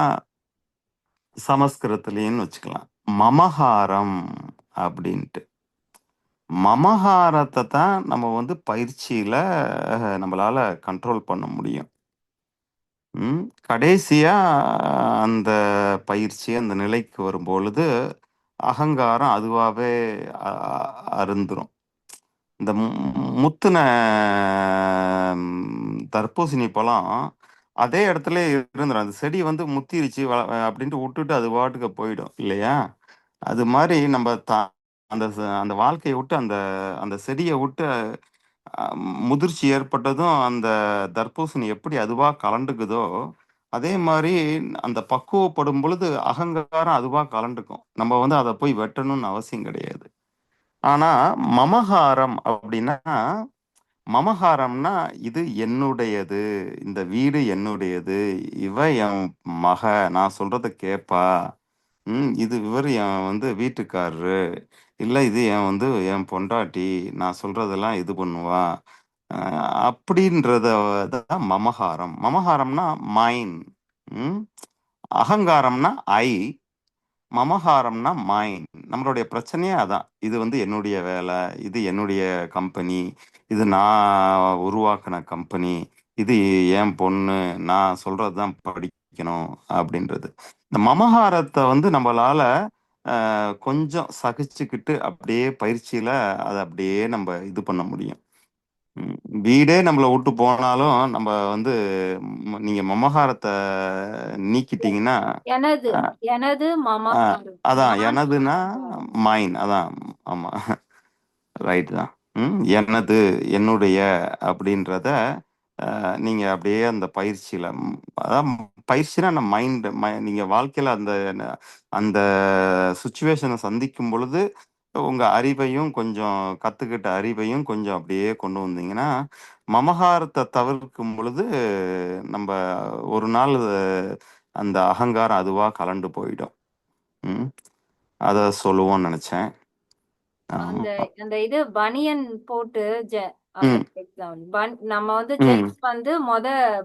S7: சமஸ்கிருதத்திலயும் வச்சுக்கலாம். மமகாரம் அப்படின்ட்டு. மமகாரத்த தான் நம்ம வந்து பயிற்சியில நம்மளால கண்ட்ரோல் பண்ண முடியும். கடைசியா அந்த பயிற்சி அந்த நிலைக்கு வரும்பொழுது, அகங்காரம் அதுவாவே அ அருந்துரும். இந்த முத்துன தர்பூசணி பழம் அதே இடத்துலயே இருந்துரும். அந்த செடி வந்து முத்திருச்சு அப்படின்ட்டு வுட்டுட்டு அது பாட்டுக்கு போயிடும் இல்லையா? அது மாரி நம்ம அந்த அந்த வாழ்க்கைய விட்டு அந்த அந்த செடிய விட்டு அ முதிர்ச்சி ஏற்பட்டதும் அந்த தர்பூசணி எப்படி அதுவா கலண்டுக்குதோ, அதே மாரி அந்த பக்குவப்படும் பொழுது அகங்காரம் அதுவா கலண்டுக்கும். நம்ம வந்து அத போய் வெட்டணும்னு அவசியம் கிடையாது. ஆனா, மமகாரம் அப்படின்னா, மமகாரம்னா இது என்னுடையது. இந்த வீடு என்னுடையது. இவ என் மக. நான் சொல்றத கேட்பா. இது இவரு என் வந்து வீட்டுக்காரரு. இல்ல இது என் பொண்டாட்டி. நான் சொல்றதெல்லாம் இது பண்ணுவா. அ அப்படின்றத தான் மமகாரம். மமகாரம்னா மைன். ம். அகங்காரம்னா ஐ. மமகாரம்னா மைன். நம்மளுடைய பிரச்சனையே அதான். இது வந்து என்னுடைய வேலை. இது என்னுடைய கம்பெனி. இது நான் உருவாக்குன கம்பெனி. இது என் பொண்ணு. நான் சொல்றது தான் படிக்கணும் அப்படின்றது. இந்த மமகாரத்த வந்து நம்மளால கொஞ்சம் சகிச்சுக்கிட்டு அப்படியே பயிற்சியில அத அப்படியே நம்ம இது பண்ண முடியும். ம். வீடே நம்மள விட்டு போனாலும் நம்ம வந்து நீங்க மமகாரத்த நீக்கிட்டீங்கன்னா,
S1: எனது
S7: அ
S1: எனது
S7: அ
S1: மமகாரம்.
S7: அதான்
S1: நான்
S7: எனதுன்னா
S1: அகங்காரம்.
S7: மைன். அதான் ஆமா. ரைட் தான். எனது, என்னுடைய அப்படின்றத நீங்க அப்படியே அந்த பயிற்சியில அதான் பயிற்சினா நம்ம நீங்க வாழ்க்கையில அந்த அந்த சிச்சுவேஷனை சந்திக்கும் பொழுது உங்க அறிவையும் கொஞ்சம் கத்துக்கிட்ட அறிவையும் கொஞ்சம் அப்படியே கொண்டு வந்தீங்கன்னா, மமகாரத்தை தவிர்க்கும் பொழுது நம்ம ஒரு நாள் அந்த அகங்காரம் அதுவா கலண்டு போயிடும். ம். அத சொல்லுவோம்னு நினைச்சேன்.
S1: அந்த
S7: ஆமா.
S1: அந்த இது பனியன் போட்டு
S7: ம்.
S1: நம்ம வந்து
S7: ம்.
S1: ஜென்ஸ் வந்து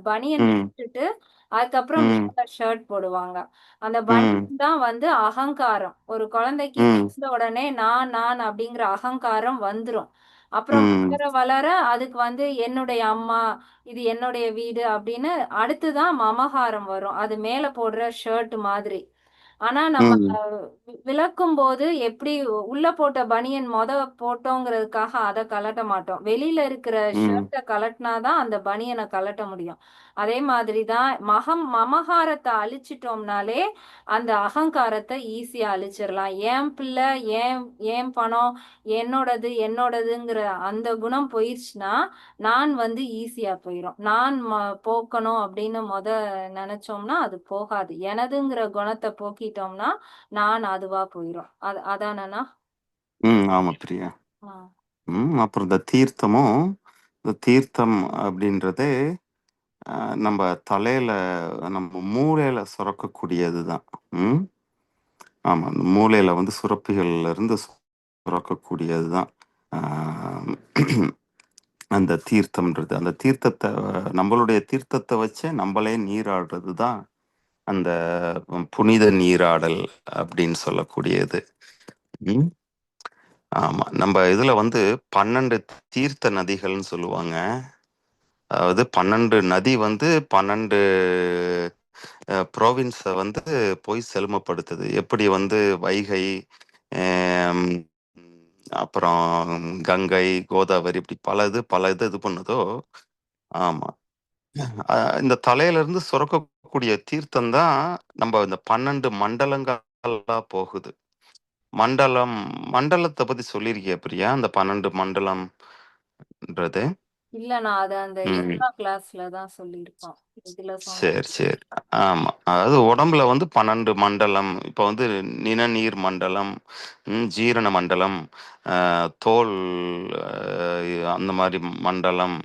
S1: பனியன்
S7: ம்.
S1: போட்டுட்டு அதுக்கப்புறம்
S7: ம்.
S1: மேல ஷர்ட் போடுவாங்க. அந்த
S7: ம்.
S1: பனியன் தான் வந்து அகங்காரம். ஒரு குழந்தைக்கு
S7: ம்.
S1: பிறந்த உடனே நான் அப்படிங்கிற அகங்காரம் வந்துரும். அப்புறம்
S7: ம்.
S1: வளர வளர அதுக்கு வந்து என்னுடைய அம்மா, இது என்னுடைய வீடு அப்படின்னு அடுத்துதான் மமகாரம் வரும். அது மேல போடுற ஷர்ட் மாதிரி. ஆனா நம்ம
S7: ம்.
S1: விளக்கும் போது எப்படி உள்ள போட்ட பனியன் போட்டோங்கிறதுக்காக அதை கழட்ட மாட்டோம். வெளியில இருக்கிற
S7: ம்.
S1: ஷர்ட்டை கழட்டினாதான் அந்த பனியனை கழட்ட முடியும். அதே மாதிரிதான் மமகாரத்தை அழிச்சிட்டோம்னாலே அந்த அகங்காரத்தை ஈஸியா அழிச்சிடலாம். என் பிள்ளை, ஏன் பணம், என்னோடதுங்கிற அந்த குணம் போயிடுச்சுன்னா நான் வந்து ஈஸியா போயிடும். நான் போக்கணும் அப்படின்னு நினைச்சோம்னா அது போகாது. எனதுங்கிற குணத்தை போக்கி நீக்கிட்டோம்னா நான் அதுவா போயிரும். அதானண்ணா?
S7: ஆமா பிரியா.
S1: ஆ.
S7: அப்புறம் இந்த தீர்த்தம் அப்படின்றதே நம்ம தலையில நம்ம மூளையில சுரக்கக்கூடியதுதான். ஆமா, அந்த மூளையில வந்து சுரப்பிகள்ல இருந்து சுரக்கக்கூடியதுதான் அந்த தீர்த்தம்ன்றது. அந்த தீர்த்தத்தை நம்மளுடைய தீர்த்தத்தை வச்சே நம்மளே நீராடுறது தான் அந்த புனித நீராடல் அப்படின்னு சொல்லக்கூடியது. ஆமா, நம்ம இதுல வந்து 12 தீர்த்த நதிகள்னு சொல்லுவாங்க. அதாவது 12 நதி வந்து 12 ப்ரோவின்ஸை வந்து போய் செழுமைப்படுத்துது. எப்படி வந்து வைகை, அப்புறம் கங்கை, கோதாவரி, இப்படி பல இது இது பண்ணுதோ. ஆமா, இந்த தலையில இருந்து சுரக்கக்கூடிய தீர்த்தம் தான் நம்ம இந்த 12 மண்டலங்களா போகுது. மண்டலத்தை பத்தி சொல்லியிருக்கிய பிரியா? அந்த 12 மண்டலம்ன்றது
S1: இல்ல, நான் அத அந்த யோகா கிளாஸ்ல தான் சொல்லியிருக்கோம். இதுல
S7: சரி. ஆமா, அதாவது உடம்புல வந்து 12 மண்டலம். இப்ப வந்து நிணநீர் மண்டலம், ஜீரண மண்டலம், தோல், அந்த மாதிரி மண்டலம்,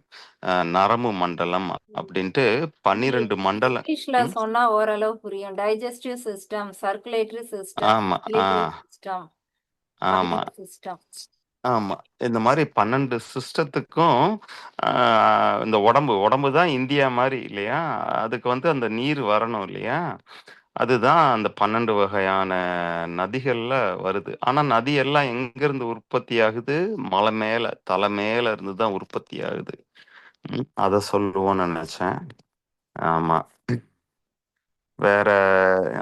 S7: நரம்பு மண்டலம் அப்படின்ட்டு 12 மண்டலம்.
S1: இங்கிலீஷ்ல சொன்னா ஓரளவு புரியும். டைஜஸ்டிவ் சிஸ்டம், சர்க்குலேட்டரி சிஸ்டம்,
S7: ஆமா
S1: சிஸ்டம்,
S7: ஆமா
S1: சிஸ்டம்.
S7: ஆமா, இந்த மாதிரி 12 சிஸ்டத்துக்கும் இந்த உடம்பு தான் இந்தியா மாதிரி இல்லையா? அதுக்கு வந்து அந்த நீர் வரணும் இல்லையா? அதுதான் அந்த 12 வகையான நதிகள்ல வருது. ஆனா நதி எல்லாம் எங்க இருந்து உற்பத்தி ஆகுது? மலை மேல, தலை மேல இருந்து தான் உற்பத்தி ஆகுது. அத சொல்லுவோம்னு நினைச்சேன். ஆமா, வேற.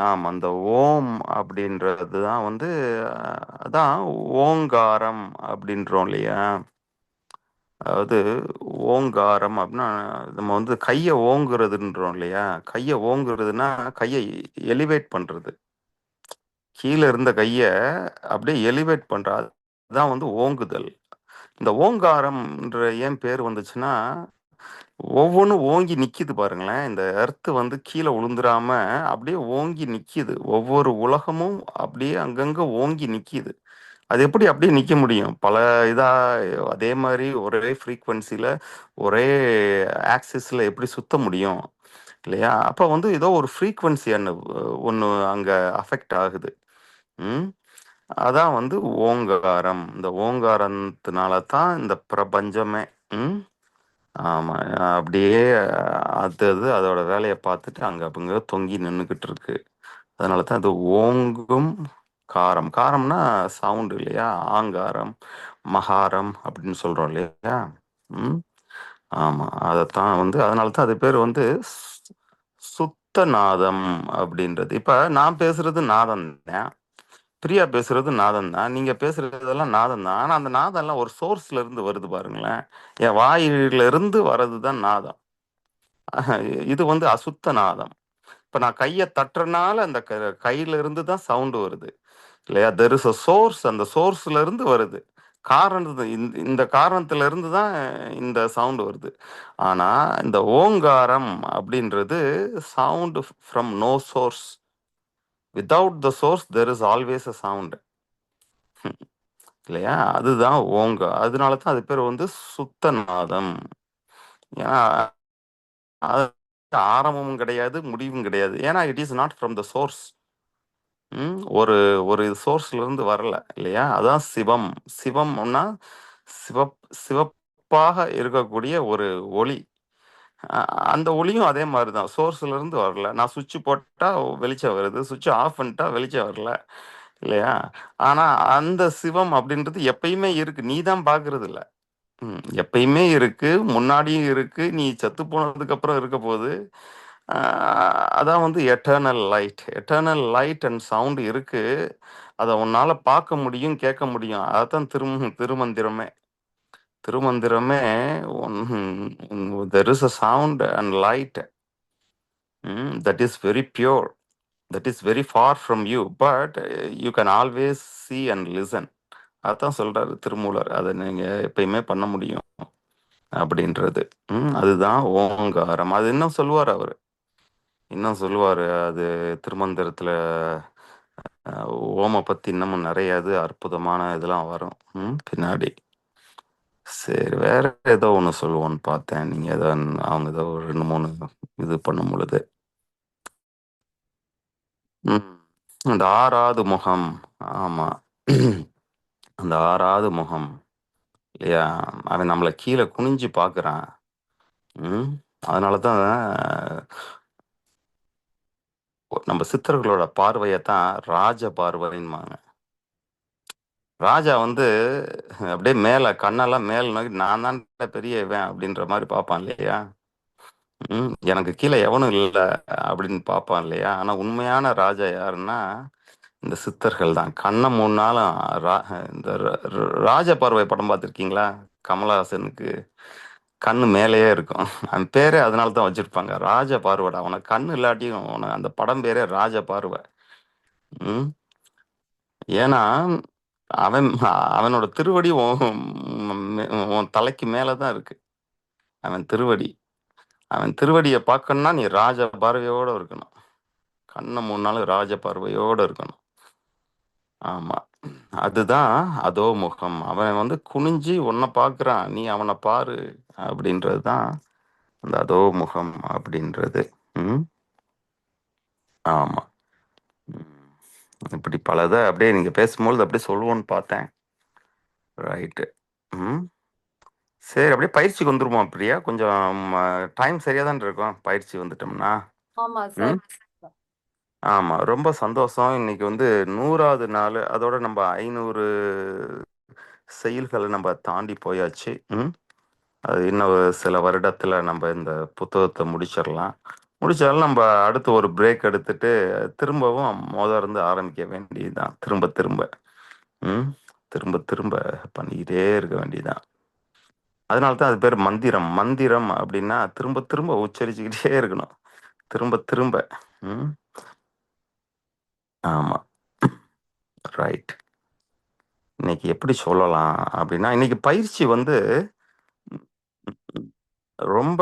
S7: ஆமா, அந்த ஓம் அப்படின்றது தான் வந்து அதான் ஓங்காரம் அப்படின்றோம் இல்லையா? அதாவது ஓங்காரம் அப்படின்னா நம்ம வந்து கையை ஓங்குறதுன்றோம் இல்லையா? கையை ஓங்குறதுன்னா கையை எலிவேட் பண்றது. கீழே இருந்த கையை அப்படியே எலிவேட் பண்றது தான் வந்து ஓங்குதல். இந்த ஓங்காரம்ன்ற ஏன் பேர் வந்துச்சுன்னா, ஒவ்வொன்றும் ஓங்கி நிக்குது பாருங்களேன். இந்த எர்த்து வந்து கீழே விழுந்துராம அப்படியே ஓங்கி நிக்குது. ஒவ்வொரு உலகமும் அப்படியே அங்கங்க ஓங்கி நிக்குது. அது எப்படி அப்படியே நிக்க முடியும்? பல இதா அதே மாதிரி ஒரே ஃப்ரீக்வன்சில ஒரே ஆக்சிஸ்ல எப்படி சுத்த முடியும் இல்லையா? அப்ப வந்து ஏதோ ஒரு ஃப்ரீக்வன்சி ஒன்று அங்க அஃபெக்ட் ஆகுது. அதான் வந்து ஓங்காரம். இந்த ஓங்காரத்தினால தான் இந்த பிரபஞ்சமே. ஆமா, அப்படியே அதோட வேலையை பார்த்துட்டு அங்க தொங்கி நின்றுக்கிட்டு இருக்கு. அதனால தான் அது ஓங்கும் காரம். காரம்னா சவுண்ட் இல்லையா? ஆங்காரம், மகாரம் அப்படின்னு சொல்றோம் இல்லையா? ஆமா, அதைத்தான் வந்து அதனால தான் அது பேர் வந்து சுத்த நாதம் அப்படின்றது. இப்ப நான் பேசுறது நாதம் தான், பிரியா பேசுறது நாதம் தான், நீங்க பேசுறதெல்லாம் நாதம் தான். ஆனா அந்த நாதம் எல்லாம் ஒரு சோர்ஸ்ல இருந்து வருது பாருங்களேன். என் வாயில இருந்து வர்றதுதான் நாதம். இது வந்து அசுத்த நாதம். இப்ப நான் கையை தட்டுறனால அந்த கையில இருந்து தான் சவுண்ட் வருது இல்லையா? There is a source. அந்த சோர்ஸ்ல இருந்து வருது. இந்த காரணத்துல இருந்து தான் இந்த சவுண்ட் வருது. ஆனா இந்த ஓங்காரம் அப்படின்றது sound from no source. Without the source there is always a sound இல்லையா? அதுதான் அதனால தான் அது பேர் வந்து சுத்தநாதம். ஏன்னா ஆரம்பமும் கிடையாது, முடிவும் கிடையாது. ஏன்னா it is not from the source. ஒரு சோர்ஸ்ல இருந்து வரல இல்லையா? அதான் சிவம். சிவம்னா சிவப்பாக இருக்கக்கூடிய ஒரு ஒளி. அந்த ஒளியும் அதே மாதிரிதான், சோர்ஸ்ல இருந்து வரல. நான் சுவிட்ச் போட்டா வெளிச்சம் வருது, சுவிட்ச் ஆஃப் பண்ணிட்டா வெளிச்சம் வரல இல்லையா? ஆனா அந்த சிவம் அப்படின்றது எப்பயுமே இருக்கு, நீ தான் பாக்குறது இல்ல. எப்பயுமே இருக்கு, முன்னாடியும் இருக்கு, நீ செத்து போனதுக்கு அப்புறம் இருக்க போகுது. அதான் வந்து எட்டர்னல் லைட் அண்ட் சவுண்ட் இருக்கு. அதை உன்னால பார்க்க முடியும், கேட்க முடியும். அதான் திருமந்திரமே there is a sound and light that is very pure, that is very far from you, but you can always see and listen. அதான் சொல்றாரு திருமூலர். அதை நீங்க எப்பயுமே பண்ண முடியும் அப்படின்றது. அதுதான் ஓங்காரம். அது இன்னும் சொல்லுவார் அவரு, அது திருமந்திரத்துல ஓமை பத்தி இன்னமும் நிறைய இது அற்புதமான இதெல்லாம் வரும் பின்னாடி. சரி, வேற ஏதோ ஒன்று சொல்லுவோன்னு பார்த்தேன். நீங்க ஏதோ அவங்க ஏதோ 2-3 இது பண்ணும் பொழுது அந்த 6வது முகம். ஆமா, அந்த 6வது முகம் இல்லையா, அவன் நம்மளை கீழே குனிஞ்சு பார்க்குறான். அதனாலதான் நம்ம சித்தர்களோட பார்வையத்தான் ராஜ பார்வைன்னுவாங்க. ராஜா வந்து அப்படியே மேல கண்ணெல்லாம் மேல நோக்கி நான் தான் பெரிய இவன் அப்படின்ற மாதிரி பார்ப்பான் இல்லையா. எனக்கு கீழே எவனும் இல்லை அப்படின்னு பார்ப்பான் இல்லையா. ஆனா உண்மையான ராஜா யாருன்னா இந்த சித்தர்கள் தான். கண்ணை மூணாலும் இந்த ராஜ பார்வை படம் பார்த்துருக்கீங்களா? கமலஹாசனுக்கு கண்ணு மேலேயே இருக்கும். அவன் பேரே அதனால தான் வச்சிருப்பாங்க, ராஜ பார்வைடா. உனக்கு கண்ணு இல்லாட்டியும் உனக்கு அந்த படம் பேரே ராஜ பார்வை. ஏன்னா அவனோட திருவடி உன் தலைக்கு மேலதான் இருக்கு. அவன் திருவடியை பார்க்கணும்னா நீ ராஜ பார்வையோட இருக்கணும். கண்ணை மூணாலும் ராஜ பார்வையோட இருக்கணும். ஆமா, அதுதான் அதோ முகம். அவன் வந்து குனிஞ்சு உன்னை பார்க்கறான், நீ அவனை பாரு அப்படின்றதுதான் அந்த அதோ முகம் அப்படின்றது. ஆமா, இப்படி பலதை அப்படியே நீங்க பேசும்போது அப்படியே சொல்லுவோன்னு பார்த்தேன். ரைட்டு. சரி, அப்படியே பயிற்சிக்கு வந்துருமா பிரியா? கொஞ்சம் டைம் சரியா தான் இருக்கும் பயிற்சி வந்துட்டோம்னா. ஆமா, ரொம்ப சந்தோஷம். இன்னைக்கு வந்து 100வது நாள். அதோட நம்ம 500 செயல்களை நம்ம தாண்டி போயாச்சு. அது இன்னும் சில வருடத்துல நம்ம இந்த புத்தகத்தை முடிச்சாலும் நம்ம அடுத்து ஒரு பிரேக் எடுத்துட்டு திரும்பவும் இருந்து ஆரம்பிக்க வேண்டியதுதான். திரும்ப திரும்ப பண்ணிக்கிட்டே இருக்க வேண்டியதுதான். அதனால்தான் அது பேர் மந்திரம். மந்திரம் அப்படின்னா திரும்ப உச்சரிச்சுக்கிட்டே இருக்கணும், திரும்ப. ஆமா, ரைட். இன்னைக்கு எப்படி சொல்லலாம் அப்படின்னா, இன்னைக்கு பயிற்சி வந்து ரொம்ப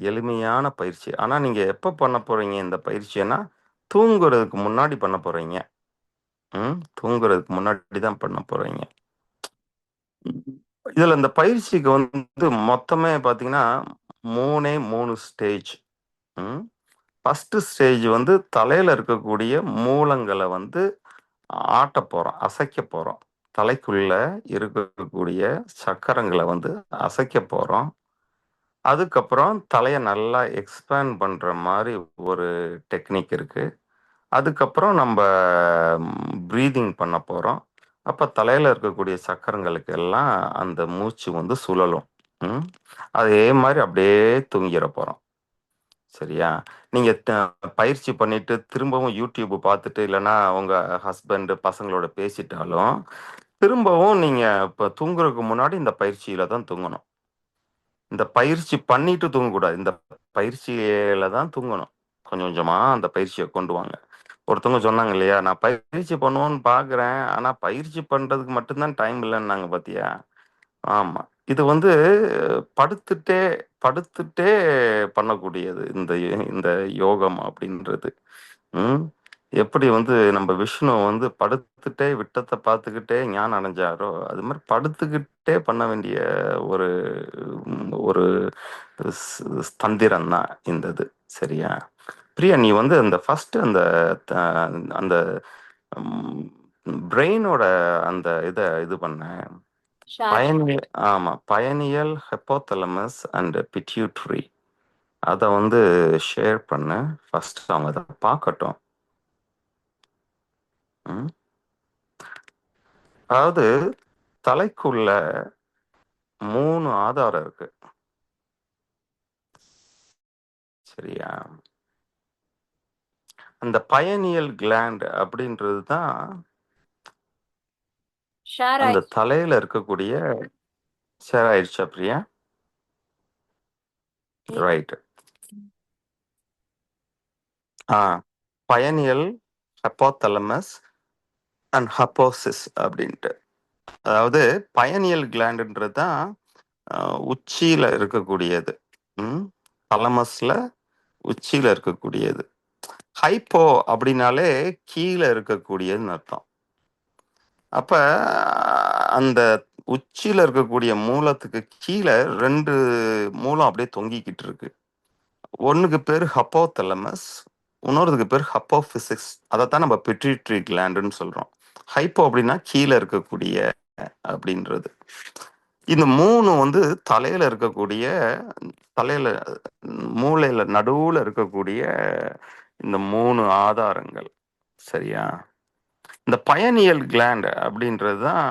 S7: எளிமையான பயிற்சி. ஆனா நீங்க எப்ப பண்ண போறீங்க இந்த பயிற்சின்னா, தூங்குறதுக்கு முன்னாடி பண்ண போறீங்க. தூங்குறதுக்கு முன்னாடி தான் பண்ண போறீங்க. இதுல இந்த பயிற்சிக்கு வந்து மொத்தமே பாத்தீங்கன்னா 3 ஸ்டேஜ். ஃபர்ஸ்ட் ஸ்டேஜ் வந்து தலையில இருக்கக்கூடிய மூலங்களை வந்து ஆட்ட போறோம், அசைக்க போறோம். தலைக்குள்ள இருக்கக்கூடிய சக்கரங்களை வந்து அசைக்க போறோம். அதுக்கப்புறம் தலையை நல்லா எக்ஸ்பேண்ட் பண்ற மாதிரி ஒரு டெக்னிக் இருக்கு. அதுக்கப்புறம் நம்ம ப்ரீதிங் பண்ண போறோம். அப்ப தலையில இருக்கக்கூடிய சக்கரங்களுக்கு எல்லாம் அந்த மூச்சு வந்து சுழலும். அதே மாதிரி அப்படியே தூங்கிட போறோம். சரியா? நீங்க பயிற்சி பண்ணிட்டு திரும்பவும் யூடியூப் பார்த்துட்டு இல்லைன்னா உங்க ஹஸ்பண்ட் பசங்களோட பேசிட்டாலும் திரும்பவும் நீங்க இப்ப தூங்குறதுக்கு முன்னாடி இந்த பயிற்சியில தான் தூங்கணும். இந்த பயிற்சி பண்ணிட்டு தூங்கக்கூடாது, இந்த பயிற்சியில தான் தூங்கணும். கொஞ்சம் கொஞ்சமா அந்த பயிற்சியை கொண்டு வாங்க. ஒருத்தவங்க சொன்னாங்க இல்லையா, நான் பயிற்சி பண்ணுவோன்னு பாக்குறேன், ஆனா பயிற்சி பண்றதுக்கு மட்டும்தான் டைம் இல்லைன்னாங்க பாத்தியா. ஆமா, இது வந்து படுத்துட்டே பண்ணக்கூடியது இந்த யோகம் அப்படின்றது. எப்படி வந்து நம்ம விஷ்ணு வந்து படுத்துட்டே விட்டத்தை பார்த்துக்கிட்டே ஞானம் அடைஞ்சாரோ, அது மாதிரி படுத்துக்கிட்டே பண்ண வேண்டிய ஒரு ஒரு தந்திரம் தான் இந்த இது. சரியா பிரியா? நீ வந்து அந்த ஃபர்ஸ்ட் அந்த பிரெயினோட அந்த இது பண்ண பயனியல் ஹைப்போதலமஸ் அண்ட் பிட்யூட்டரி அதை வந்து ஷேர் பண்ண. ஃபர்ஸ்ட் அவங்க அதை பார்க்கட்டும். அதாவது தலைக்குள்ள 3 ஆதாரம் இருக்கு. சரியா? அந்த பயனியல் கிளாண்ட் அப்படின்றது தான் அந்த தலையில இருக்கக்கூடிய. ஷேர் ஆயிடுச்சா Priya? Right. Pineal hypothalamus and hypophysis அப்படின்ட்டு. அதாவது பயனியல் கிளாண்டுன்றது தான் உச்சியில இருக்கக்கூடியது. தலமஸ்ல உச்சியில இருக்கக்கூடியது. ஹைப்போ அப்படின்னாலே கீழே இருக்கக்கூடியதுன்னு அர்த்தம். அப்ப அந்த உச்சியில இருக்கக்கூடிய மூலத்துக்கு கீழே 2 மூலம் அப்படியே தொங்கிக்கிட்டு இருக்கு. ஒண்ணுக்கு பேரு ஹப்போதலமஸ், இன்னொருதுக்கு பேர் ஹப்போபிசிக்ஸ். அதைத்தான் நம்ம பிட்யூட்டரி கிளாண்டுன்னு சொல்றோம். ஹைப்போ அப்படின்னா கீழே இருக்கக்கூடிய அப்படின்றது. இந்த 3 வந்து தலையில இருக்கக்கூடிய, தலையில மூளையில நடுவுல இருக்கக்கூடிய இந்த 3 ஆதாரங்கள். சரியா? இந்த பயனியல் கிளாண்ட் அப்படின்றது தான்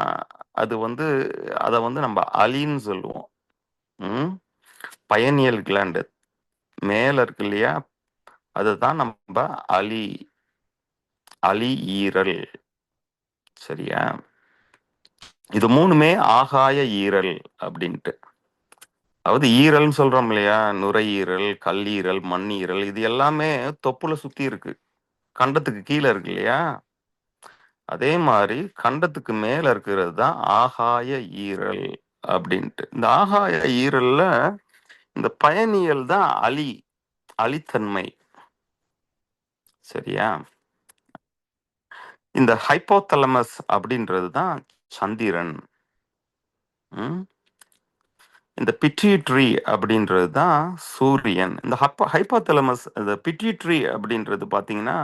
S7: அது வந்து, அதை வந்து நம்ம அலின்னு சொல்லுவோம். பயனியல் கிளாண்டு மேல இருக்கு இல்லையா, அதுதான் நம்ம அலி ஈரல். சரியா? இது 3மே ஆகாய ஈரல் அப்படின்ட்டு. அதாவது ஈரல்னு சொல்றோம் இல்லையா, நுரையீரல், கல்லீரல், மண்ணீரல், இது எல்லாமே தொப்புல சுத்தி இருக்கு, கண்டத்துக்கு கீழே இருக்கு இல்லையா. அதே மாதிரி கண்டத்துக்கு மேல இருக்கிறது தான் ஆகாய ஈரல் அப்படின்ட்டு. இந்த ஆகாய ஈரல்ல இந்த பயனியல் தான் அலித்தன்மை. சரியா? இந்த ஹைப்போதலமஸ் அப்படின்றது தான் சந்திரன். இந்த பிட்யூட்டரி அப்படின்றது தான் சூரியன். இந்த ஹைப்போதலமஸ், இந்த பிட்யூட்டரி அப்படின்றது பார்த்தீங்கன்னா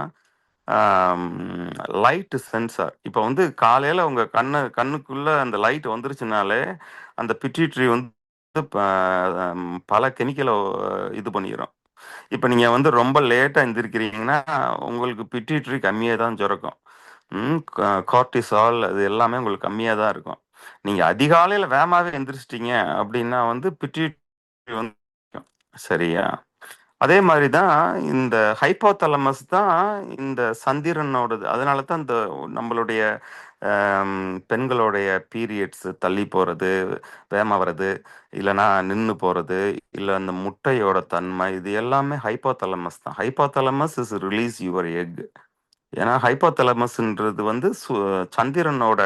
S7: லைட் சென்சார். இப்போ வந்து காலையில் உங்கள் கண்ணுக்குள்ள அந்த லைட் வந்துருச்சுனாலே அந்த பிட்யூட்டரி வந்து பல கெமிக்கலை இது பண்ணிடும். இப்போ நீங்கள் வந்து ரொம்ப லேட்டாக எந்திரிக்கிறீங்கன்னா உங்களுக்கு பிட்யூட்டரி கம்மியாக தான் சுரக்கும். கார்டிசால் அது எல்லாமே உங்களுக்கு கம்மியாக தான் இருக்கும். நீங்கள் அதிகாலையில் வேகமாகவே எந்திரிச்சிட்டீங்க அப்படின்னா வந்து பிட்யூட்டரி வந்து சரியா. அதே மாதிரி தான் இந்த ஹைப்போதலமஸ் தான் இந்த சந்திரனோடது. அதனால தான் இந்த நம்மளுடைய பெண்களுடைய பீரியட்ஸ் தள்ளி போகிறது, வேகமாக வர்றது, இல்லைனா நின்று போகிறது, இல்லை அந்த முட்டையோட தன்மை, இது எல்லாமே ஹைப்போதலமஸ் தான். Hypothalamus is release your egg. ஏன்னா ஹைப்போதலமஸ்ன்றது வந்து சந்திரனோட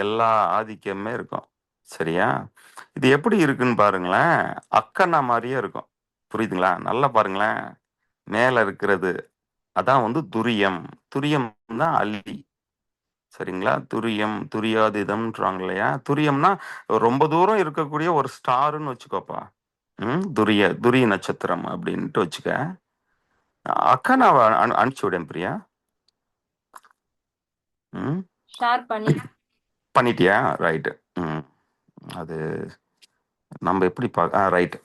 S7: எல்லா ஆதிக்கமே இருக்கும். சரியா? இது எப்படி இருக்குன்னு பாருங்களேன், அக்கன்னா மாதிரியே இருக்கும். புரியுதுங்களா? நல்லா பாருங்களேன், மேல இருக்கிறது அதான் வந்து துரியம். துரியம் தான் அலி. சரிங்களா? துரியாதிதம்ன்றாங்க இல்லையா. துரியம்னா ரொம்ப தூரம் இருக்கக்கூடிய ஒரு ஸ்டாருன்னு வச்சுக்கோப்பா. துரிய நட்சத்திரம் அப்படின்ட்டு வச்சுக்க. அக்கா நான் அனுப்பிச்சு விடேன் பிரியா. பண்ணிட்டியா? ரைட்டு. அது நம்ம எப்படி ரைட்டு.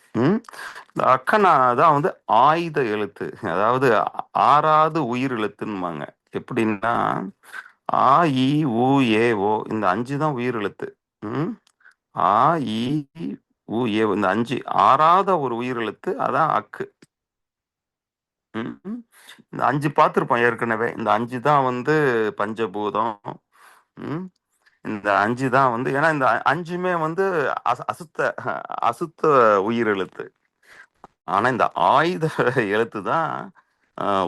S7: இந்த அக்கனா தான் வந்து ஆயுத எழுத்து, அதாவது 6வது உயிர் எழுத்துன்னுவாங்க. எப்படின்னா ஆ இ உ ஏ ஓ, இந்த 5 தான் உயிர் எழுத்து. ஆ இ உ ஏ, இந்த 5 6வது ஒரு உயிர் எழுத்து, அதான் அக்கு. இந்த 5 பார்த்துருப்போம் ஏற்கனவே. இந்த 5 தான் வந்து பஞ்சபூதம். இந்த 5 தான் வந்து, ஏன்னா இந்த 5மே வந்து அசுத்த உயிரெழுத்து. ஆனா இந்த ஆயுத எழுத்து தான்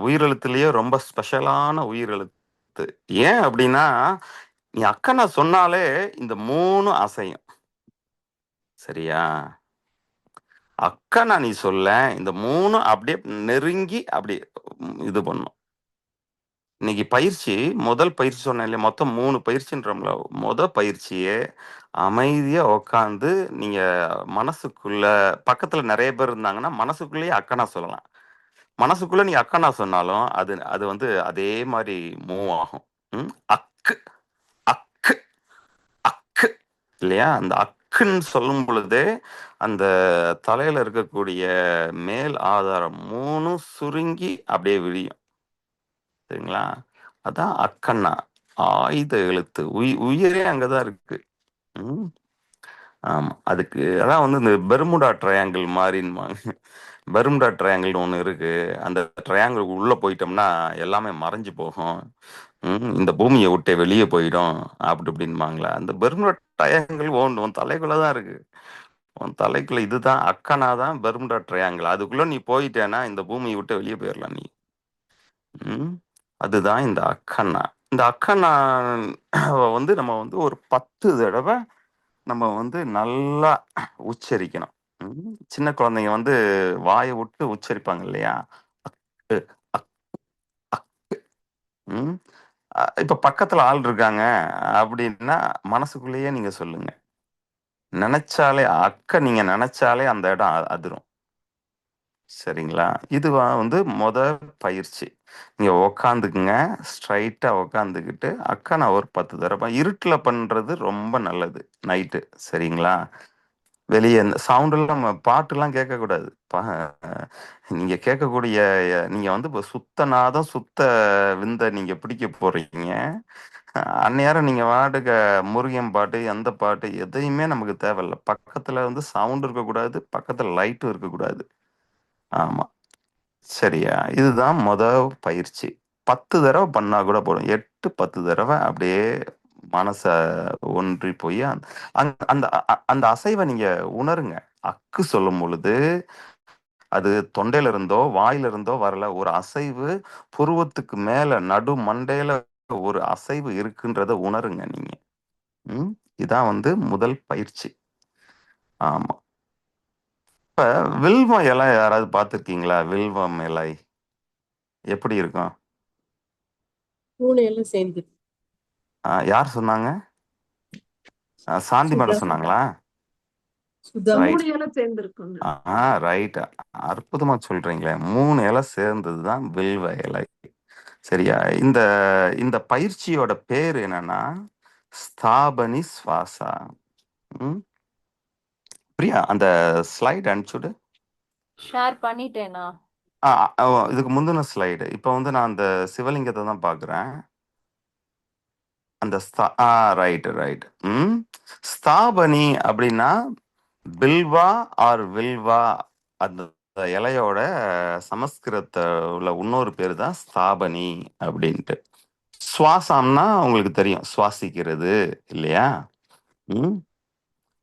S7: உயிரெழுத்துலயே ரொம்ப ஸ்பெஷலான உயிரெழுத்து. ஏன் அப்படின்னா, நீ அக்கனை சொன்னாலே இந்த 3 அசையும். சரியா? அக்கனா நீ சொல்ல, இந்த 3 அப்படியே நெருங்கி அப்படி இது பண்ணும். இன்னைக்கு பயிற்சி, முதல் பயிற்சி சொன்னேன் இல்லையா, மொத்தம் 3 பயிற்சின்றோம்ல. பயிற்சியே அமைதியா உக்காந்து நீங்க மனசுக்குள்ள, பக்கத்துல நிறைய பேர் இருந்தாங்கன்னா மனசுக்குள்ளேயே அக்கனா சொல்லலாம். மனசுக்குள்ள நீ அக்கனா சொன்னாலும் அது வந்து அதே மாதிரி மூவ் ஆகும். அக்கு அக்கு அக்கு இல்லையா? அந்த அக்குன்னு சொல்லும் பொழுதே அந்த தலையில இருக்கக்கூடிய மேல் ஆதாரம் 3 சுருங்கி அப்படியே விரியும். சரிங்களா? அதான் அக்கண்ணா, ஆயுத எழுத்து. உயிரே அங்கதான் இருக்கு. ஆமா, அதுக்கு அதான் வந்து இந்த பெர்முடா ட்ரையாங்கிள் மாதிரின்னுவாங்க. பெர்முடா ட்ரையாங்கிள்னு ஒன்று இருக்கு. அந்த ட்ரையாங்கிள் உள்ள போயிட்டோம்னா எல்லாமே மறைஞ்சு போகும். இந்த பூமியை விட்டு வெளியே போயிடும் அப்படி இப்படின்பாங்களா. அந்த பெர்முடா ட்ரையாங்கிள் உன் தலைக்குள்ளதான் இருக்கு. உன் தலைக்குள்ள இதுதான் அக்கனா தான் பெர்முடா ட்ரையாங்கிள். அதுக்குள்ள நீ போயிட்டேன்னா இந்த பூமியை விட்டு வெளியே போயிடலாம் நீ. அதுதான் இந்த அக்கண்ணா. இந்த அக்கண்ணா வந்து நம்ம வந்து ஒரு 10 தடவை நம்ம வந்து நல்லா உச்சரிக்கணும். சின்ன குழந்தைங்க வந்து வாயை விட்டு உச்சரிப்பாங்க இல்லையா, அக்கு ம் இப்ப பக்கத்துல ஆள் இருக்காங்க அப்படின்னா மனசுக்குள்ளேயே நீங்க சொல்லுங்க. நினைச்சாலே நீங்க நினைச்சாலே அந்த இடம் அதிரும். சரிங்களா? இதுவா வந்து பயிற்சி. நீங்க உக்காந்துக்குங்க, ஸ்ட்ரைட்டா உக்காந்துக்கிட்டு, அக்கா நான் ஒரு 10 தடவை இருட்டுல பண்றது ரொம்ப நல்லது நைட்டு. சரிங்களா? வெளியே சவுண்டெல்லாம் பாட்டுலாம் கேட்கக்கூடாது. நீங்க கேட்கக்கூடிய நீங்க வந்து இப்போ சுத்த நாதம், சுத்த விந்த நீங்க பிடிக்க போறீங்க. அந்நேரம் நீங்க பாட்டுக்கு முருகன் பாட்டு, எந்த பாட்டு எதையுமே நமக்கு தேவையில்ல. பக்கத்துல வந்து சவுண்ட் இருக்கக்கூடாது, பக்கத்துல லைட்டும் இருக்கக்கூடாது. ஆமா. சரியா? இதுதான் பயிற்சி. 10 தடவை பண்ணா கூட போதும். 8, 10 தடவை அப்படியே மனச ஒன்றி போய் அந்த அந்த அசைவை நீங்க உணருங்க. அக்கு சொல்லும் பொழுது அது தொண்டையில இருந்தோ வாயில இருந்தோ வரல. ஒரு அசைவு புருவத்துக்கு மேல நடு மண்டையில ஒரு அசைவு இருக்குன்றத உணருங்க நீங்க. இதான் வந்து முதல் பயிற்சி. ஆமா. இப்ப வில்வம் இலை யாராவது பார்த்திருக்கீங்களா? வில்வம் இலை எப்படி இருக்கும்?
S5: 3 எல்லாம் சேர்ந்து.
S7: யார் சொன்னாங்க? சாந்தி மேடம் சொன்னாங்களா?
S5: சுதா.
S7: ரைட்.
S2: 3 இலை சேர்ந்திருக்குங்க.
S7: ரைட். அற்புதமா சொல்றீங்களே. 3 இலை சேர்ந்ததுதான் வில்வ இலை. சரியா? இந்த இந்த பயிற்சியோட பேர் என்னன்னா ஸ்தாபனி சுவாசா. பிரியா அந்த ஸ்லைட் அனுப்பிச்சுடு.
S1: ஷேர் பண்ணிட்டேனா?
S7: இதுக்கு முந்தின ஸ்லைடு. இப்போ வந்து நான் அந்த சிவலிங்கத்தை தான் பார்க்குறேன். அந்த ரைட். ஸ்தாபனி அப்படின்னா பில்வா ஆர் வில்வா, அந்த இலையோட சமஸ்கிருத உள்ள இன்னொரு பேர் தான் ஸ்தாபனி அப்படின்ட்டு. சுவாசம்னா உங்களுக்கு தெரியும், சுவாசிக்கிறது இல்லையா?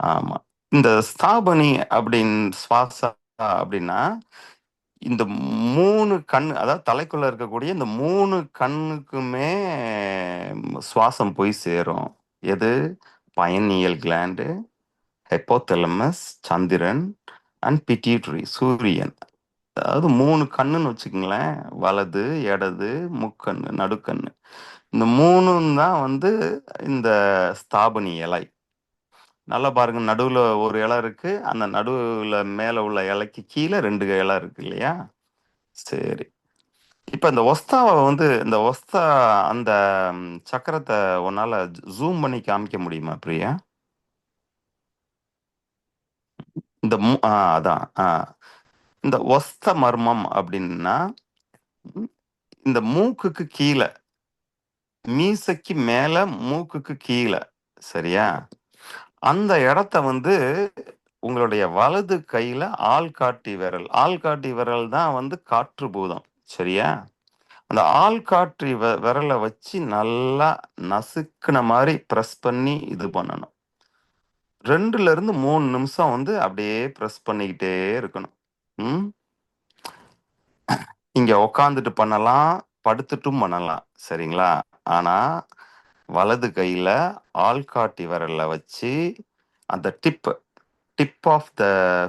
S7: ஆமா. இந்த ஸ்தாபனி சுவாசா அப்படின்னா இந்த 3 கண், அதாவது தலைக்குள்ள இருக்கக்கூடிய இந்த 3 கண்ணுக்குமே சுவாசம் போய் சேரும். எது? Biennial gland, hypothalamus, Chandran and pituitary, சூரியன். அதாவது 3 கண்ணுன்னு வச்சுக்கோங்களேன். வலது, இடது, முக்கண்ணு, நடுக்கண்ணு. இந்த 3ம் தான் வந்து இந்த ஸ்தாபனி இலை. நல்லா பாருங்க, நடுவுல ஒரு இலை இருக்கு. அந்த நடுவுல மேல உள்ள இலைக்கு கீழே 2 இலை இருக்கு இல்லையா? சரி. இப்ப இந்த இந்த ஒஸ்தா அந்த சக்கரத்தை உன்னால ஜூம் பண்ணி காமிக்க முடியுமா பிரியா? இந்த அதான் இந்த ஒஸ்த மர்மம் அப்படின்னா இந்த மூக்குக்கு கீழே, மீசைக்கு மேல மூக்குக்கு கீழே. சரியா? அந்த இடத்த வந்து உங்களுடைய வலது கையில ஆள்காட்டி விரல் தான் வந்து காற்று பூதம். சரியா? அந்த ஆள்காட்டி விரலை வச்சு நல்லா நசுக்குன மாதிரி பிரஸ் பண்ணி இது பண்ணணும். 2ல இருந்து 3 நிமிஷம் வந்து அப்படியே பிரஸ் பண்ணிக்கிட்டே இருக்கணும். இங்க உக்காந்துட்டு பண்ணலாம், படுத்துட்டும் பண்ணலாம். சரிங்களா? ஆனா வலது கையில ஆள்காட்டி விரல்ல வச்சு அந்த டிப் ஆஃப் த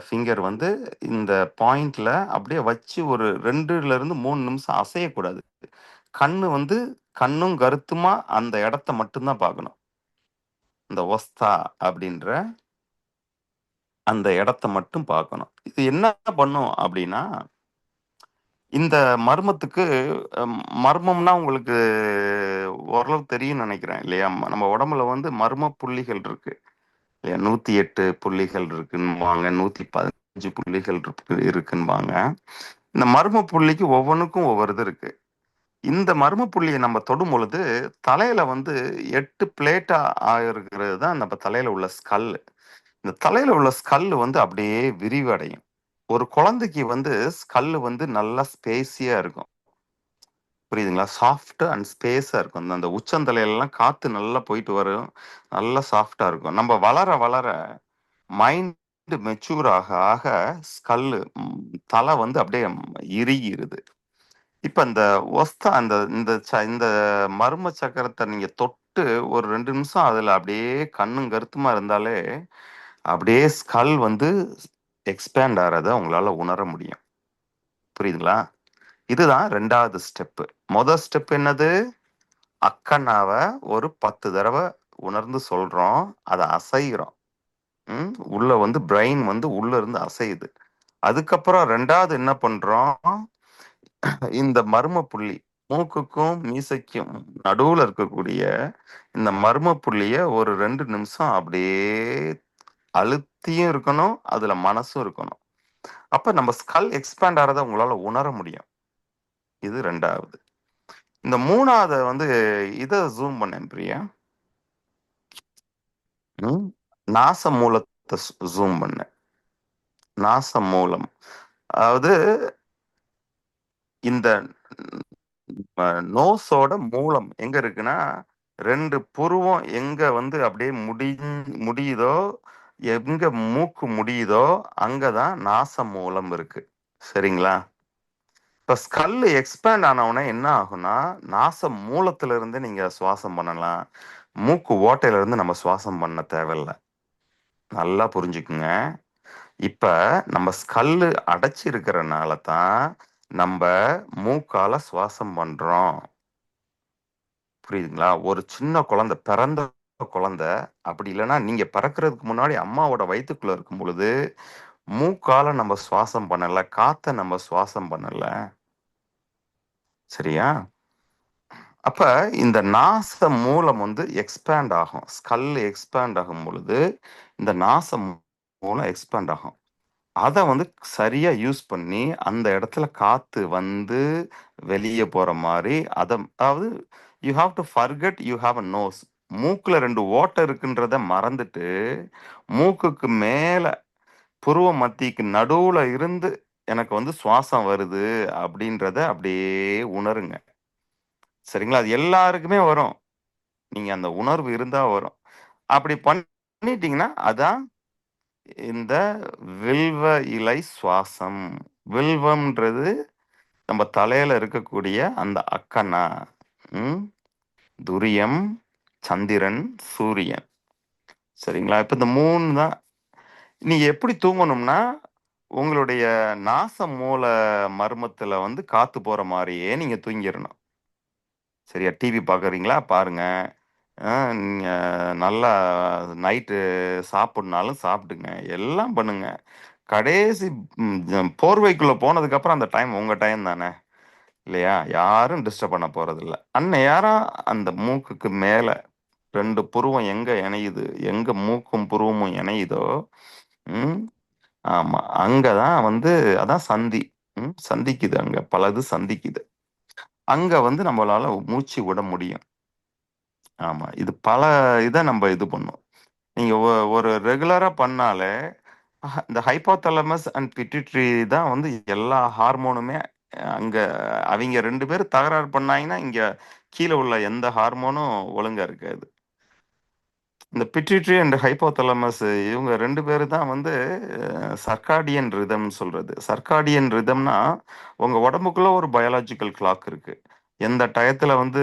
S7: ஃபிங்கர் வந்து இந்த பாயிண்ட்ல அப்படியே வச்சு ஒரு 2ல இருந்து 3 நிமிஷம் அசையக்கூடாது. கண்ணும் கருத்துமா அந்த இடத்த மட்டும்தான் பார்க்கணும். இந்த ஒஸ்தா அப்படின்ற அந்த இடத்த மட்டும் பார்க்கணும். இது என்ன பண்ணும் அப்படின்னா, இந்த மர்மத்துக்கு மர்மம்னா உங்களுக்கு ஓரளவு தெரியும் நினைக்கிறேன் இல்லையா? நம்ம உடம்புல வந்து மர்ம புள்ளிகள் இருக்கு. 108 புள்ளிகள் இருக்குன்னுவாங்க, 115 புள்ளிகள் இருக்குன்னுவாங்க. இந்த மர்ம புள்ளிக்கு ஒவ்வொன்றுக்கும் ஒவ்வொரு இது இருக்கு. இந்த மர்ம புள்ளியை நம்ம தொடும் பொழுது தலையில வந்து 8 பிளேட்டா ஆயிருக்கிறது தான் நம்ம தலையில உள்ள ஸ்கல். இந்த தலையில உள்ள ஸ்கல் வந்து அப்படியே விரிவடையும். ஒரு குழந்தைக்கு வந்து ஸ்கல் வந்து நல்லா ஸ்பேஸியா இருக்கும். புரியுதுங்களா? சாஃப்ட் அண்ட் ஸ்பேஸா இருக்கும். அந்த உச்சந்தலையெல்லாம் காத்து நல்லா போயிட்டு வரும். நல்லா சாஃப்டா இருக்கும். நம்ம வளர வளர மைண்ட் மெச்சூர் ஆக ஆக ஸ்கல்லு தலை வந்து அப்படியே இறுகிருது. இப்ப இந்த இந்த மர்ம சக்கரத்தை நீங்க தொட்டு ஒரு 2 நிமிஷம் அதுல அப்படியே கண்ணும் கருத்துமா இருந்தாலே அப்படியே ஸ்கல் வந்து எக்ஸ்பேண்ட் ஆறத உங்களால உணர முடியும். புரியுதுங்களா? இதுதான் 2வது ஸ்டெப்பு. முதல் ஸ்டெப் என்னது? அக்கண்ணாவை ஒரு 10 தடவை உணர்ந்து சொல்றோம். அதை அசைகிறோம். உள்ள வந்து பிரெயின் வந்து உள்ள இருந்து அசையுது. அதுக்கப்புறம் 2வது என்ன பண்றோம், இந்த மர்ம புள்ளி மூக்குக்கும் மீசைக்கும் நடுவுல இருக்கக்கூடிய இந்த மர்ம புள்ளிய ஒரு 2 நிமிஷம் அப்படியே அழுத்தியும் இருக்கணும், அதுல மனசும் இருக்கணும். அப்ப நம்ம ஸ்கல் எக்ஸ்பேண்ட் ஆறத உங்களால உணர முடியும். இது 2வது. இந்த 3வது வந்து இத ஜூம் பண்ணேன் பிரியா. நாச மூலத்தை ஜூம் பண்ணேன். நாச மூலம், அதாவது இந்த நோஸோட மூலம் எங்க இருக்குன்னா, 2 புருவம் எங்க வந்து அப்படியே முடியுதோ, எங்க மூக்கு முடியுதோ அங்கதான் நாச மூலம் இருக்கு. சரிங்களா? இப்ப ஸ்கல் எக்ஸ்பேண்ட் ஆனவுடனே என்ன ஆகும்னா, நாச மூலத்துல இருந்து நீங்க சுவாசம் பண்ணலாம். மூக்கு ஓட்டையில இருந்து நம்ம சுவாசம் பண்ண தேவையில்ல. நல்லா புரிஞ்சுக்குங்க. இப்ப நம்ம ஸ்கல்லு அடைச்சி இருக்கிறனால தான் நம்ம மூக்கால சுவாசம் பண்றோம். புரியுதுங்களா? ஒரு சின்ன குழந்தை, பிறந்த குழந்தை, அப்படி இல்லைன்னா நீங்க பிறக்கிறதுக்கு முன்னாடி அம்மாவோட வயித்துக்குள்ள இருக்கும் பொழுது மூக்கால நம்ம சுவாசம் பண்ணல, காத்த நம்ம சுவாசம் பண்ணல. சரியா? அப்ப இந்த நாச மூலம் வந்து எக்ஸ்பேண்ட் ஆகும். ஸ்கல் எக்ஸ்பேண்ட் ஆகும் பொழுது இந்த நாச மூலம் எக்ஸ்பேண்ட் ஆகும். அதை வந்து சரியா யூஸ் பண்ணி அந்த இடத்துல காத்து வந்து வெளியே போற மாதிரி அதாவது you have to forget you have a nose. மூக்குல 2 ஓட்டை இருக்குன்றத மறந்துட்டு மூக்குக்கு மேல புருவ மத்திக்கு நடுவுல இருந்து எனக்கு வந்து சுவாசம் வருது அப்படின்றத அப்படியே உணருங்க. சரிங்களா? அது எல்லாருக்குமே வரும். நீங்க அந்த உணர்வு இருந்தா வரும். அப்படி பண்ணிட்டீங்கன்னா அதான் இந்த வில்வ இலை சுவாசம். வில்வம்ன்றது நம்ம தலையில இருக்கக்கூடிய அந்த அக்கண்ணா, துரியம், சந்திரன், சூரியன். சரிங்களா? இப்ப இந்த 3 தான். நீங்க எப்படி தூங்கணும்னா, உங்களுடைய நாச மூல மர்மத்துல வந்து காத்து போற மாதிரியே நீங்க தூங்கிடணும். சரியா? டிவி பாக்குறீங்களா? பாருங்க. நீங்க நல்லா நைட்டு சாப்பிடனாலும் சாப்பிடுங்க, எல்லாம் பண்ணுங்க. கடைசி போர்வைக்குள்ள போனதுக்கு அப்புறம் அந்த டைம் உங்க டைம் தானே, இல்லையா? யாரும் டிஸ்டர்ப் பண்ண போறதில்ல. அந்நேரம் அந்த மூக்குக்கு மேல 2 புருவம் எங்க இணையுது, எங்க மூக்கும் புருவமும் இணையுதோ, ஆமா, அங்கதான் வந்து அதான் சந்தி. சந்திக்குது, அங்க பலது சந்திக்குது. அங்க வந்து நம்மளால மூச்சு விட முடியும். ஆமா, இது பல இதை நம்ம இது பண்ணும். நீங்க ஒரு ரெகுலரா பண்ணாலே இந்த ஹைப்போதலமஸ் அண்ட் பிட்யூட்டரி தான் வந்து எல்லா ஹார்மோனுமே அங்க அவங்க 2 பேரும் தகராறு பண்ணாங்கன்னா இங்க கீழே உள்ள எந்த ஹார்மோனும் ஒழுங்கா இருக்காது. இந்த பிட்யூட்டரி அண்ட் ஹைப்போதலமஸ் இவங்க 2 பேரு தான் வந்து சர்க்காடியன் ரிதம் சொல்றது. சர்க்காடியன் ரிதம்னா உங்க உடம்புக்குள்ள ஒரு பயாலஜிக்கல் கிளாக் இருக்கு. எந்த டயத்துல வந்து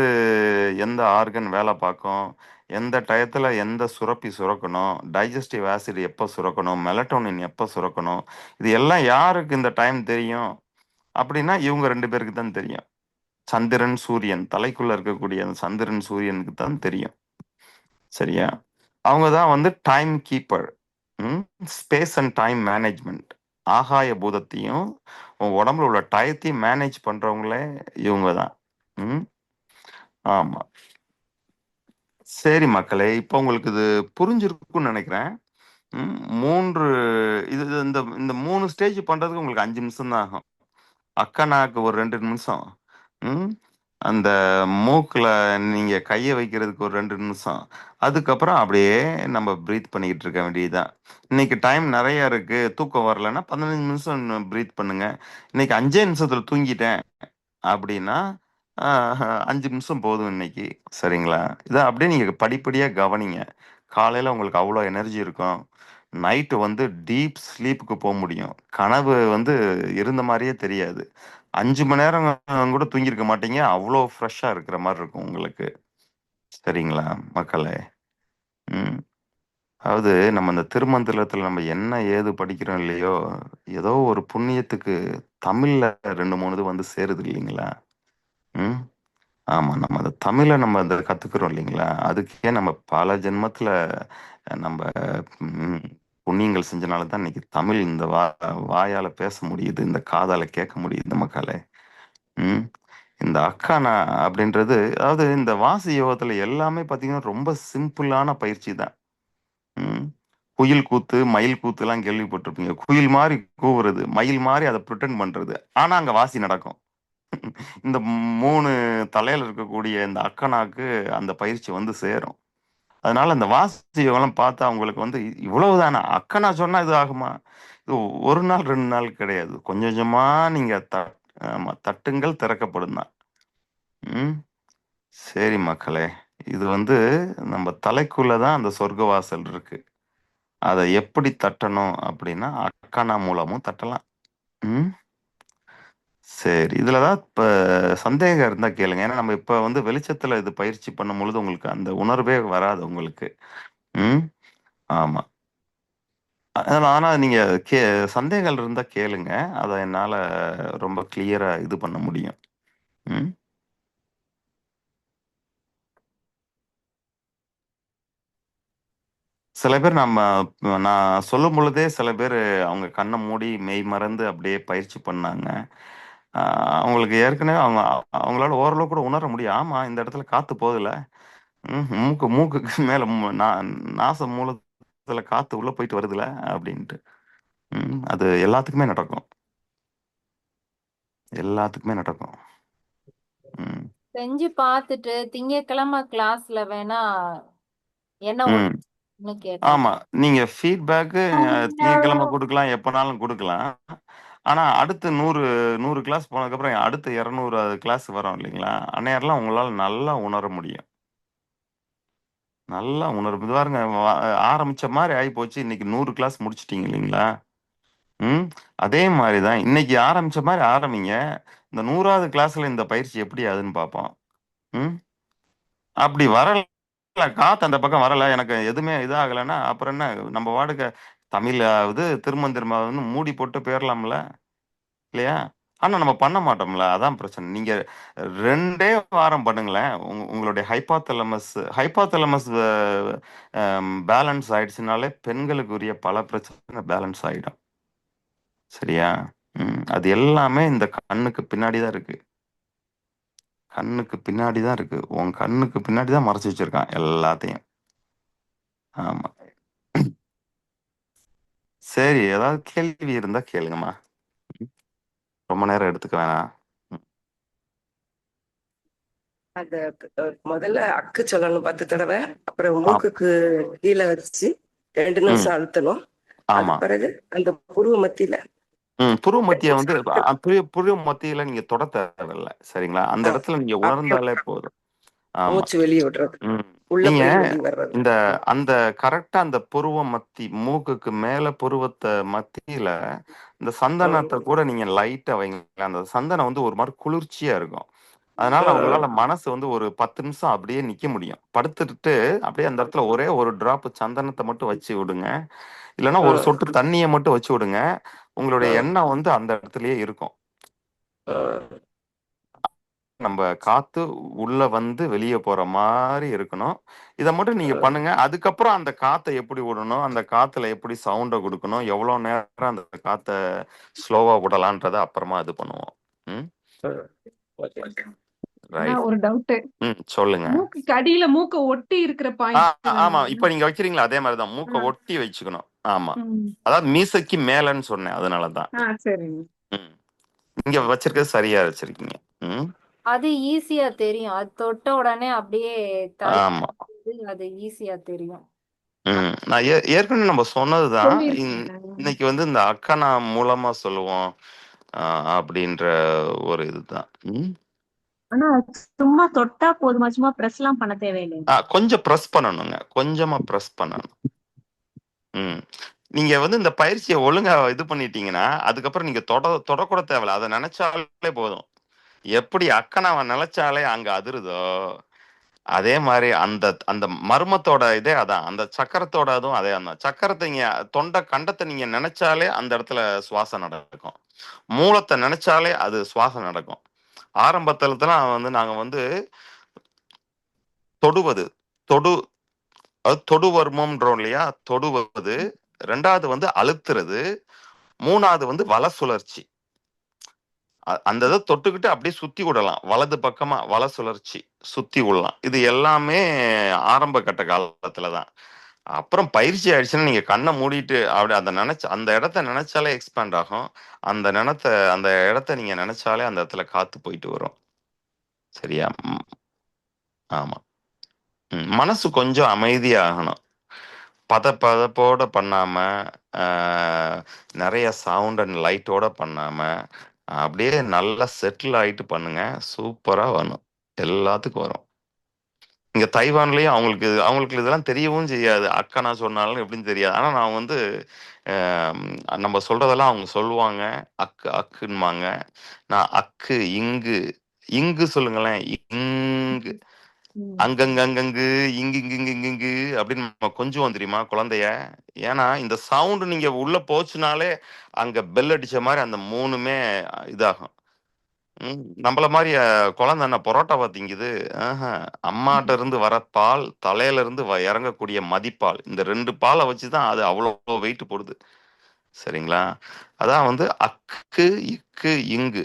S7: எந்த ஆர்கன் வேலை பார்க்கும், எந்த டயத்துல எந்த சுரப்பி சுரக்கணும், டைஜஸ்டிவ் ஆசிட் எப்போ சுரக்கணும், மெலட்டோனின் எப்போ சுரக்கணும், இது எல்லாம் யாருக்கு இந்த டைம் தெரியும் அப்படின்னா இவங்க 2 பேருக்கு தான் தெரியும். சந்திரன், சூரியன், தலைக்குள்ள இருக்கக்கூடிய அந்த சந்திரன் சூரியனுக்கு தான் தெரியும். சரியா? அவங்க தான் வந்து time keeper. Space and time management. ஆகாய பூதத்தையும் உடம்புல உள்ள டயத்தையும் மேனேஜ் பண்றவங்களே இவங்க தான். ஆமா. சரி மக்களே, இப்போ உங்களுக்கு இது புரிஞ்சிருக்கும்னு நினைக்கிறேன். 3 இது இந்த இந்த 3 ஸ்டேஜ் பண்றதுக்கு உங்களுக்கு 5 நிமிஷம் தான் ஆகும். அக்கனாக்கு ஒரு 2 நிமிஷம், அந்த மூக்குல நீங்க கையை வைக்கிறதுக்கு ஒரு 2 நிமிஷம், அதுக்கப்புறம் அப்படியே நம்ம பிரீத் பண்ணிக்கிட்டு இருக்க வேண்டியதுதான். இன்னைக்கு டைம் நிறைய இருக்கு, தூக்கம் வரலன்னா 15 நிமிஷம் பிரீத் பண்ணுங்க. இன்னைக்கு 5 நிமிஷத்துல தூங்கிட்டேன் அப்படின்னா 5 நிமிஷம் போதும் இன்னைக்கு. சரிங்களா? இதை அப்படியே நீங்க படிப்படியா கவனிங்க. காலையில உங்களுக்கு அவ்வளோ எனர்ஜி இருக்கும். நைட்டு வந்து டீப் ஸ்லீப்புக்கு போக முடியும். கனவு வந்து இருந்த மாதிரியே தெரியாது. 5 மணி நேரம் கூட தூங்கியிருக்க மாட்டீங்க, அவ்வளோ ஃப்ரெஷ்ஷா இருக்கிற மாதிரி இருக்கும் உங்களுக்கு. சரிங்களா மக்களே? அதாவது நம்ம இந்த திருமந்திரத்துல நம்ம என்ன ஏது படிக்கிறோம் இல்லையோ, ஏதோ ஒரு புண்ணியத்துக்கு தமிழ்ல 2-3 இது வந்து சேருது இல்லைங்களா? ஆமா. நம்ம அந்த தமிழ நம்ம அந்த கத்துக்கிறோம் இல்லைங்களா? அதுக்கே நம்ம பல ஜென்மத்துல நம்ப ம் புண்ணியங்கள் செஞ்சனால தான் இன்னைக்கு தமிழ் இந்த வாயால பேச முடியுது. இந்த காதால கேட்க முடியுது நமக்கால. ம். இந்த அக்கானா அப்படின்றது அதாவது இந்த வாசி யோகத்துல எல்லாமே பார்த்தீங்கன்னா, ரொம்ப சிம்பிளான பயிற்சி தான். ம். குயில் கூத்து, மயில் கூத்துலாம் கேள்விப்பட்டிருப்பீங்க. குயில் மாரி கூவுறது, மயில் மாரி அத பிரிட்டெண்ட் பண்றது. ஆனா அங்க வாசி நடக்கும். இந்த 3 தலையில இருக்கக்கூடிய இந்த அக்கனாக்கு அந்த பயிற்சி வந்து சேரும். அதனால அந்த வாசி யோகம்லாம் பார்த்தா அவங்களுக்கு வந்து இவ்வளவுதானா? அக்கனா சொன்னா இது ஆகுமா? இது 1 நாள் 2 நாள் கிடையாது. கொஞ்சம் கொஞ்சமா நீங்க ஆமா தட்டுங்கள் திறக்கப்படும் தான். ம். சரி மக்களே. இது வந்து நம்ம தலைக்குள்ள தான் அந்த சொர்க்க வாசல் இருக்கு. அத எப்படி தட்டணும் அப்படின்னா, அக்கனா மூலமும் தட்டலாம். ம். சரி. இதுல ஏதாவது இப்ப சந்தேகம் இருந்தா கேளுங்க. ஏன்னா நம்ம இப்ப வந்து வெளிச்சத்துல இது பயிற்சி பண்ணும்பொழுது உங்களுக்கு அந்த உணர்வே வராது உங்களுக்கு. ம். ஆமா. ஆனா நீங்க கே சந்தேகங்கள் இருந்தா கேளுங்க. அத என்னால ரொம்ப கிளியரா இது பண்ண முடியும். ம். சில பேர் நான் சொல்லும் பொழுதே சில பேரு அவங்க கண்ண மூடி மெய் மறந்து அப்படியே பயிற்சி பண்ணாங்க. அ அவங்களுக்கு ஏற்கனவே அவங்களால ஓரளவு கூட உணர முடியும். ஆமா, இந்த இடத்துல காத்து போகுதுல்ல. மூக்குக்கு மேல நாச மூலத்துல காத்து உள்ள போயிட்டு வருதுல்ல அப்படின்ட்டு. அது எல்லாத்துக்குமே நடக்கும். எல்லாத்துக்குமே நடக்கும். ம்.
S1: செஞ்சு பார்த்துட்டு திங்கட்கிழமை கிளாஸ்ல வேணா என்ன
S7: ம்.
S1: கேட்கலாம்.
S7: ஆமா. நீங்க ஃபீட்பேக்கு திங்கட்கிழமை குடுக்கலாம், எப்பனாலும் குடுக்கலாம். ஆனா அடுத்து 100 கிளாஸ் போனதுக்கப்புறம் அடுத்த 200வது கிளாஸ் வரும் இல்லைங்களா? அந்நேரம்லாம் உங்களால நல்லா உணர முடியும். நல்லா உணரும். இது பாருங்க ஆரம்பிச்ச மாரி ஆயிப்போச்சு. இன்னைக்கு 100 கிளாஸ் முடிச்சுட்டீங்க இல்லைங்களா? ம். அதே மாரி தான். இன்னைக்கு ஆரம்பிச்ச மாரி ஆரம்பிங்க. இந்த 100வது கிளாஸ்ல இந்த பயிற்சி எப்படி ஆகுதுன்னு பார்ப்போம். ம். அப்படி வரல, காத்து அந்த பக்கம் வரல, எனக்கு எதுவுமே இதாகலன்னா, அப்புறம் என்ன நம்ம பாட்டுக்கு தமிழாவது, திருமந்திரமாவதுன்னு மூடி போட்டு போயிரலாம்ல. இல்லையா? ஆனா நம்ம பண்ண மாட்டோம்ல. அதான் பிரச்சனை. நீங்க 2டே வாரம் பண்ணுங்களேன். உங்களுடைய ஹைப்போதலமஸ் பேலன்ஸ் ஆயிடுச்சுனாலே பெண்களுக்குரிய பல பிரச்சனை பேலன்ஸ் ஆயிடும். சரியா? அது எல்லாமே இந்த கண்ணுக்கு பின்னாடி தான் இருக்கு. கண்ணுக்கு பின்னாடி தான் இருக்கு. உன் கண்ணுக்கு பின்னாடி தான் மறைச்சு வச்சிருக்கான் எல்லாத்தையும். ஆமா. சரி, ஏதாவது கேள்வி இருந்தா கேளுங்கம்மா. ரொம்ப நேரம் எடுத்துக்க வேணாம்.
S9: அந்த முதல்ல அக்கு சொல்லணும் 10 தடவை, அப்புறம் மூக்குக்கு கீழே வச்சு 2 நிமிஷம் அழுத்தணும். அது பிறகு அந்த புருவ மத்தியில
S7: புருவ மத்திய வந்து புருவ மத்தியில நீங்க தொட தேவையில்ல. சரிங்களா? அந்த இடத்துல நீங்க உணர்ந்தாலே போதும்.
S9: மூச்சு வெளியே விடுறது,
S7: நீங்க இந்த அந்த கரெக்டா அந்த புருவ மத்தி மூக்குக்கு மேல புருவத்தை மத்தியில இந்த சந்தனத்தை கூட நீங்க லைட்டா வைங்க. அந்த சந்தனம் வந்து ஒரு மாதிரி குளிர்ச்சியா இருக்கும். அதனால உங்களால மனசு வந்து ஒரு 10 நிமிஷம் அப்படியே நிக்க முடியும். படுத்துட்டு அப்படியே அந்த இடத்துல ஒரே ஒரு டிராப் சந்தனத்தை மட்டும் வச்சு விடுங்க. இல்லைன்னா ஒரு சொட்டு தண்ணியை மட்டும் வச்சு விடுங்க. உங்களுடைய எண்ணம் வந்து அந்த இடத்துலயே இருக்கும். நம்ம காத்து உள்ள வந்து வெளியே போற மாதிரி இருக்கணும். இதை மட்டும் நீங்க பண்ணுங்க. அதுக்கப்புறம் அந்த காத்தை எப்படி விடணும், அந்த காத்துல எப்படி சவுண்டை கொடுக்கணும், எவ்வளவு நேரம் அந்த காத்தை ஸ்லோவா விடலான்றத அப்புறமா இது பண்ணுவோம்.
S10: ஒரு டவுட்.
S7: சொல்லுங்க.
S10: மூக்கு அடியில மூக்க ஒட்டி இருக்கிற பாயிண்ட்.
S7: ஆமா, இப்ப நீங்க வைக்கிறீங்களா அதே மாதிரிதான் மூக்க ஒட்டி வச்சுக்கணும். ஆமா, அதாவது மீசைக்கு மேலன்னு சொன்னேன், அதனாலதான். நீங்க வச்சிருக்கிறது சரியா வச்சிருக்கீங்க.
S1: அது ஈஸியா தெரியும். அது தொட்ட உடனே அப்படியே
S7: ஆமா,
S1: அது ஈஸியா தெரியும்.
S7: நான் ஏற்கனவே நம்ம சொன்னதுதான். இன்னைக்கு வந்து இந்த அக்கனா மூலமா சொல்லுவோம் அப்படின்ற ஒரு இதுதான்.
S4: ஆனா சும்மா தொட்டா போதுமா? சும்மா பிரஸ் எல்லாம் பண்ண தேவையில்லை.
S7: கொஞ்சம் பிரஸ் பண்ணணுங்க. கொஞ்சமா பிரஸ் பண்ணணும். நீங்க வந்து இந்த பயிற்சியை ஒழுங்கா இது பண்ணிட்டீங்கன்னா அதுக்கப்புறம் நீங்க தொடக்கூட தேவையில்ல. அதை நினைச்சாலே போதும். எப்படி அக்கனாவை நினைச்சாலே அங்க அதிருதோ அதே மாதிரி அந்த அந்த மர்மத்தோட இதே அதான். அந்த சக்கரத்தோட அதுவும் அதே அந்த சக்கரத்தை நீங்க கண்டத்தை நீங்க நினைச்சாலே அந்த இடத்துல சுவாசம் நடக்கும். மூலத்தை நினைச்சாலே அது சுவாசம் நடக்கும். ஆரம்பத்துலலாம் வந்து நாங்க வந்து தொடுவது தொடு அது தொடு வர்மம்ன்றோம் இல்லையா, தொடுவது. 2வது வந்து அழுத்துறது. 3வது வந்து வல சுழற்சி. அந்த இத தொட்டுக்கிட்டு அப்படியே சுத்தி விடலாம். வலது பக்கமா வல சுழற்சி சுத்தி விடலாம். இது எல்லாமே ஆரம்ப கட்ட காலத்துல தான். அப்புறம் பயிற்சி ஆயிடுச்சுன்னா நீங்க கண்ண மூடிட்டு அப்படி அந்த இடத்த நினைச்சாலே எக்ஸ்பேண்ட் ஆகும். அந்த இடத்த நீங்க நினைச்சாலே அந்த இடத்துல காத்து போயிட்டு வரும். சரியா? ஆமா. மனசு கொஞ்சம் அமைதியாகணும். பதப்போட பண்ணாம, நெறைய சவுண்ட் அண்ட் லைட்டோட பண்ணாம, அப்படியே நல்லா செட்டில் ஆயிட்டு பண்ணுங்க. சூப்பரா வரும். எல்லாத்துக்கும் வரும். இங்க தைவான்லயும் அவங்களுக்கு இதெல்லாம் தெரியவும் செய்யாது. அக்கா சொன்னாலும் எப்படின்னு தெரியாது. ஆனா நான் வந்து நம்ம சொல்றதெல்லாம் அவங்க சொல்லுவாங்க. அக்குன்னுவாங்க. நான் அக்கு, இங்கு சொல்லுங்களேன். இங்கு. அங்கங்கு இங்கு அப்படின்னு நம்ம கொஞ்சுவோம் தெரியுமா குழந்தைய. ஏன்னா இந்த சவுண்ட் நீங்க உள்ள போச்சுனாலே அங்க பெல் அடிச்ச மாதிரி அந்த 3மே இதாகும். நம்மள மாதிரி குழந்தை என்ன பரோட்டாவா திங்குது? அம்மாட்ட இருந்து வர பால், தலையில இருந்து இறங்கக்கூடிய மதிப்பால், இந்த 2 பாலை வச்சுதான் அது அவ்வளோ வெயிட் போடுது. சரிங்களா? அதான் வந்து அக்கு, இக்கு, இங்கு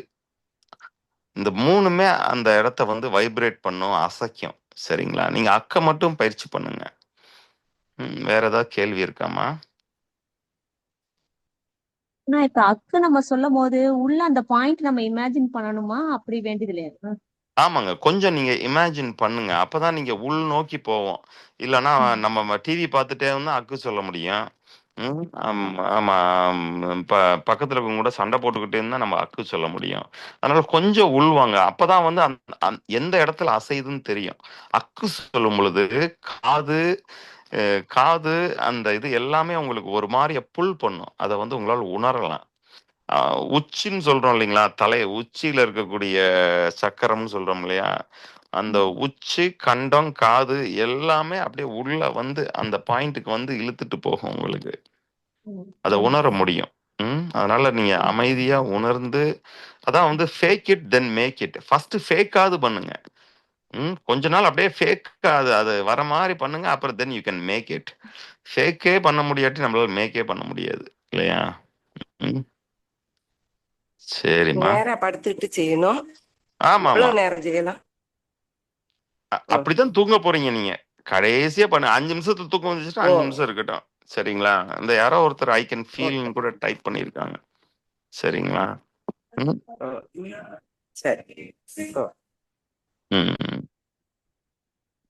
S7: இந்த 3மே அந்த இடத்த வந்து வைப்ரேட் பண்ணும், அசைக்கும். சரிங்களா? நீங்க அக்க மட்டும் பயிற்சி பண்ணுங்க. வேற ஏதாவது கேள்வி இருக்காமா?
S4: நான் இப்ப அக்கு நம்ம சொல்லும் போது உள்ள அந்த பாயிண்ட் நம்ம இமேஜின் பண்ணணுமா? அப்படி வேண்டியது இல்லையா?
S7: ஆமாங்க. கொஞ்சம் நீங்க இமேஜின் பண்ணுங்க. அப்பதான் நீங்க உள் நோக்கி போவோம். இல்லன்னா நம்ம டிவி பார்த்துட்டே இருந்தா அக்கு சொல்ல முடியும். ஆமா. பக்கத்துல இருக்கவங்க கூட சண்டை போட்டுக்கிட்டே இருந்தா நம்ம அக்கு சொல்ல முடியும். அதனால கொஞ்சம் உள்வாங்க. அப்பதான் வந்து எந்த இடத்துல அசையுதுன்னு தெரியும். அக்கு சொல்லும் பொழுது காது காது அந்த இது எல்லாமே உங்களுக்கு ஒரு மாதிரியா புல் பண்ணும். அதை வந்து உங்களால உணரலாம். உச்சின்னு சொல்றோம் இல்லைங்களா? உச்சியில இருக்கக்கூடிய சக்கரம்னு சொல்றோம் இல்லையா? அந்த உச்சி, கண்டம், காது எல்லாமே அப்படியே உள்ள வந்து அந்த பாயிண்ட்டுக்கு வந்து இழுத்துட்டு போகும் உங்களுக்கு. அதை உணர முடியும். அதனால நீங்க அமைதியா உணர்ந்து, அதான் வந்து fake it then make it. First ஃபேக்காவது பண்ணுங்க. கொஞ்ச நாள் அப்படியே ஃபேக் அது வர மாதிரி பண்ணுங்க. அப்புறம் then you can make it. ஃபேக்கே பண்ண முடியாட்டி நம்மளால மேக்கே பண்ண முடியாது இல்லையா? சரிம்மா.
S9: நேரா படுத்துட்டு செய்யணும்.
S7: ஆமா ஆமா.
S9: எவ்வளவு நேரம் செய்யலாம்?
S7: அப்படித்தான் தூங்க போறீங்க நீங்க. கடைசியா பண்ண 5 நிமிஷத்துல தூக்கம் வந்துச்சுன்னா 5 நிமிஷம் இருக்கட்டும். சரிங்களா? இந்த யாரோ ஒருத்தர் ஐ கேன் ஃபீல் கூட டைப் பண்ணிருக்காங்க. சரிங்களா?
S9: சரி.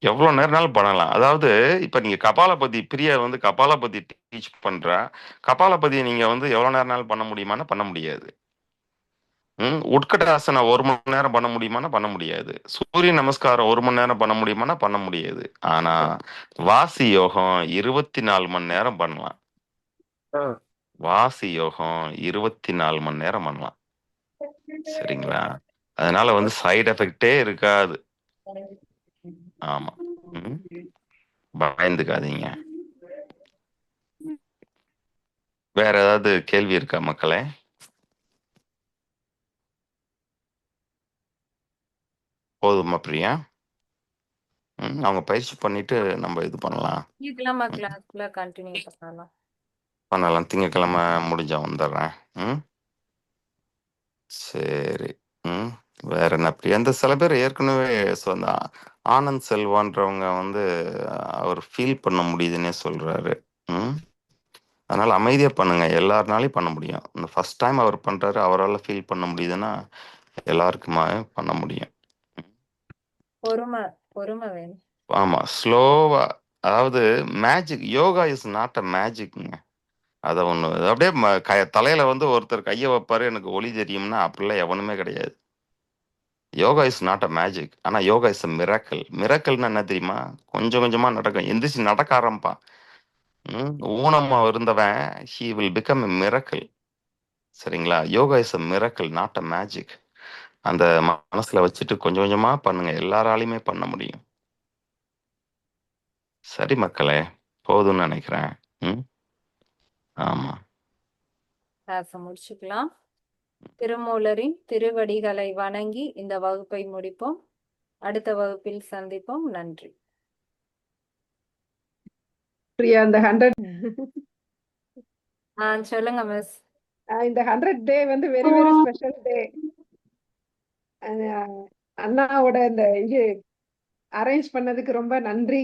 S7: எவ்வளவு நேரம்னாலும் பண்ணலாம். அதாவது இப்ப நீங்க கபாலபதி பிரியா வந்து கபாலபதி டீச் பண்றா. கபாலபதியை நீங்க வந்து எவ்வளவு நேரம்னாலும் பண்ண முடியுமான்னா பண்ண முடியாது. உட்கடாசனா 1 மணி நேரம் பண்ண முடியுமான்னா பண்ண முடியாது. சூரிய நமஸ்காரம் 1 மணி நேரம் பண்ண முடியுமான்னா பண்ண முடியாது. ஆனா வாசி யோகம் 24 மணி நேரம் பண்ணலாம். வாசி யோகம் 24 மணி நேரம் பண்ணலாம். சரிங்களா? அதனால வந்து சைடு எஃபெக்டே இருக்காது. ஆமா. பயந்துக்காதீங்க. வேற ஏதாவது கேள்வி இருக்கா மக்களே? போதுமா பிரியா? அவங்க பயிற்சி பண்ணிட்டு நம்ம இது பண்ணலாம்.
S1: திங்கட்கிழமை கிளாஸ்ல கண்டினியூ
S7: பண்ணலாம். திங்கட்கிழமை முடிஞ்சா வந்துடுறேன். சரி. வேற என்ன பிரியா? இந்த சில பேர் ஏற்கனவே சொந்த ஆனந்த் செல்வான்றவங்க வந்து அவர் ஃபீல் பண்ண முடியுதுன்னே சொல்றாரு. அதனால அமைதியா பண்ணுங்க. எல்லாருனாலையும் பண்ண முடியும். இந்த ஃபர்ஸ்ட் டைம் அவர் பண்றாரு, அவரால் ஃபீல் பண்ண முடியுதுன்னா எல்லாருக்குமே பண்ண முடியும்.
S1: பொறுமை வேணும்.
S7: ஆமா, ஸ்லோவா. அதாவது magic, yoga is not a மேஜிக்ங்க. அதை ஒண்ணு அப்படியே தலையில வந்து ஒருத்தர் கையை வைப்பாரு, எனக்கு ஒளி தெரியும்னா அப்படிலாம் எவனுமே கிடையாது. Yoga is not a magic. ஆனா யோகா இஸ் அ மிராக்கிள். மிராக்கிள்னா என்ன தெரியுமா? கொஞ்சம் கொஞ்சமா நடக்கும். எந்திரிச்சு நடக்க ஆரம்பிப்பான். ஊனமா இருந்தவன் he will become a miracle. சரிங்களா? Yoga is a miracle, not a magic. அந்த மனசுல வச்சுட்டு கொஞ்சம் கொஞ்சமா பண்ணுங்க. எல்லாராலையுமே பண்ண முடியும். சரி மக்களே, போதும்னு நினைக்கிறேன். ஆமா,
S1: முடிச்சுக்கலாம். திருமூலரின் திருவடிகளை வணங்கி இந்த வகுப்பை முடிப்போம். அடுத்த வகுப்பில் சந்திப்போம். நன்றி.
S10: பிரியா, இந்த 100
S1: சொல்லுங்க மிஸ்.
S10: இந்த 100 டே வந்து வெரி வெரி ஸ்பெஷல் டே. அண்ணாவோட இந்த இது அரேஞ்ச் பண்ணதுக்கு ரொம்ப நன்றி.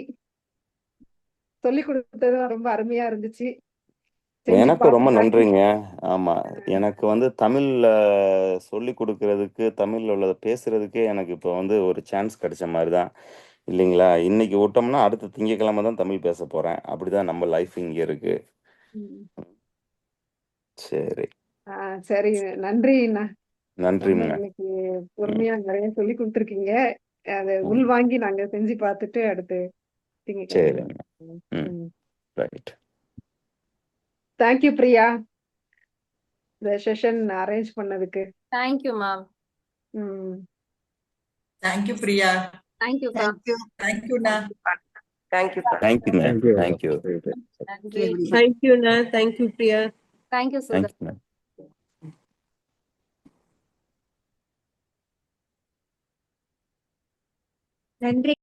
S10: சொல்லி கொடுத்ததும் ரொம்ப அருமையா இருந்துச்சு.
S7: எனக்கு ரொம்ப நன்றிங்க. ஆமா, எனக்கு வந்து தமிழ்ல சொல்லி கொடுக்கறதுக்கு, தமிழ்ல உள்ளதை பேசுறதுக்கே எனக்கு இப்போ வந்து ஒரு சான்ஸ் கிடைச்ச மாதிரி தான் இல்லைங்களா? இன்னைக்கு விட்டோம்னா அடுத்த திங்கட்கிழமை தான் தமிழ் பேச போறேன். அப்படிதான் நம்ம லைஃப் இங்க இருக்கு. சரி
S10: சரி, நன்றி அண்ணா.
S7: நன்றிங்க.
S10: இன்னைக்கு பொறுமையா நிறைய சொல்லி கொடுத்துருக்கீங்க. அதை உள்வாங்கி நாங்க செஞ்சு பார்த்துட்டு அடுத்து திங்கட்கிழமை.
S7: சரிங்க. ரைட்.
S10: தேங்க்யூ பிரியா, இந்த செஷன் அரேஞ்ச் பண்ணதுக்கு.
S1: Thank you ma'am.
S3: Thank you Priya.
S1: Thank you.
S3: தேங்க்யூண்ணா.
S9: தேங்க்யூ.
S7: தேங்க்யூங்க. தேங்க்யூ.
S1: நன்றி.
S5: தேங்க்யூண்ணா. Thank you Priya.
S1: Thank you Sudha.
S7: Thank you.
S2: நன்றி.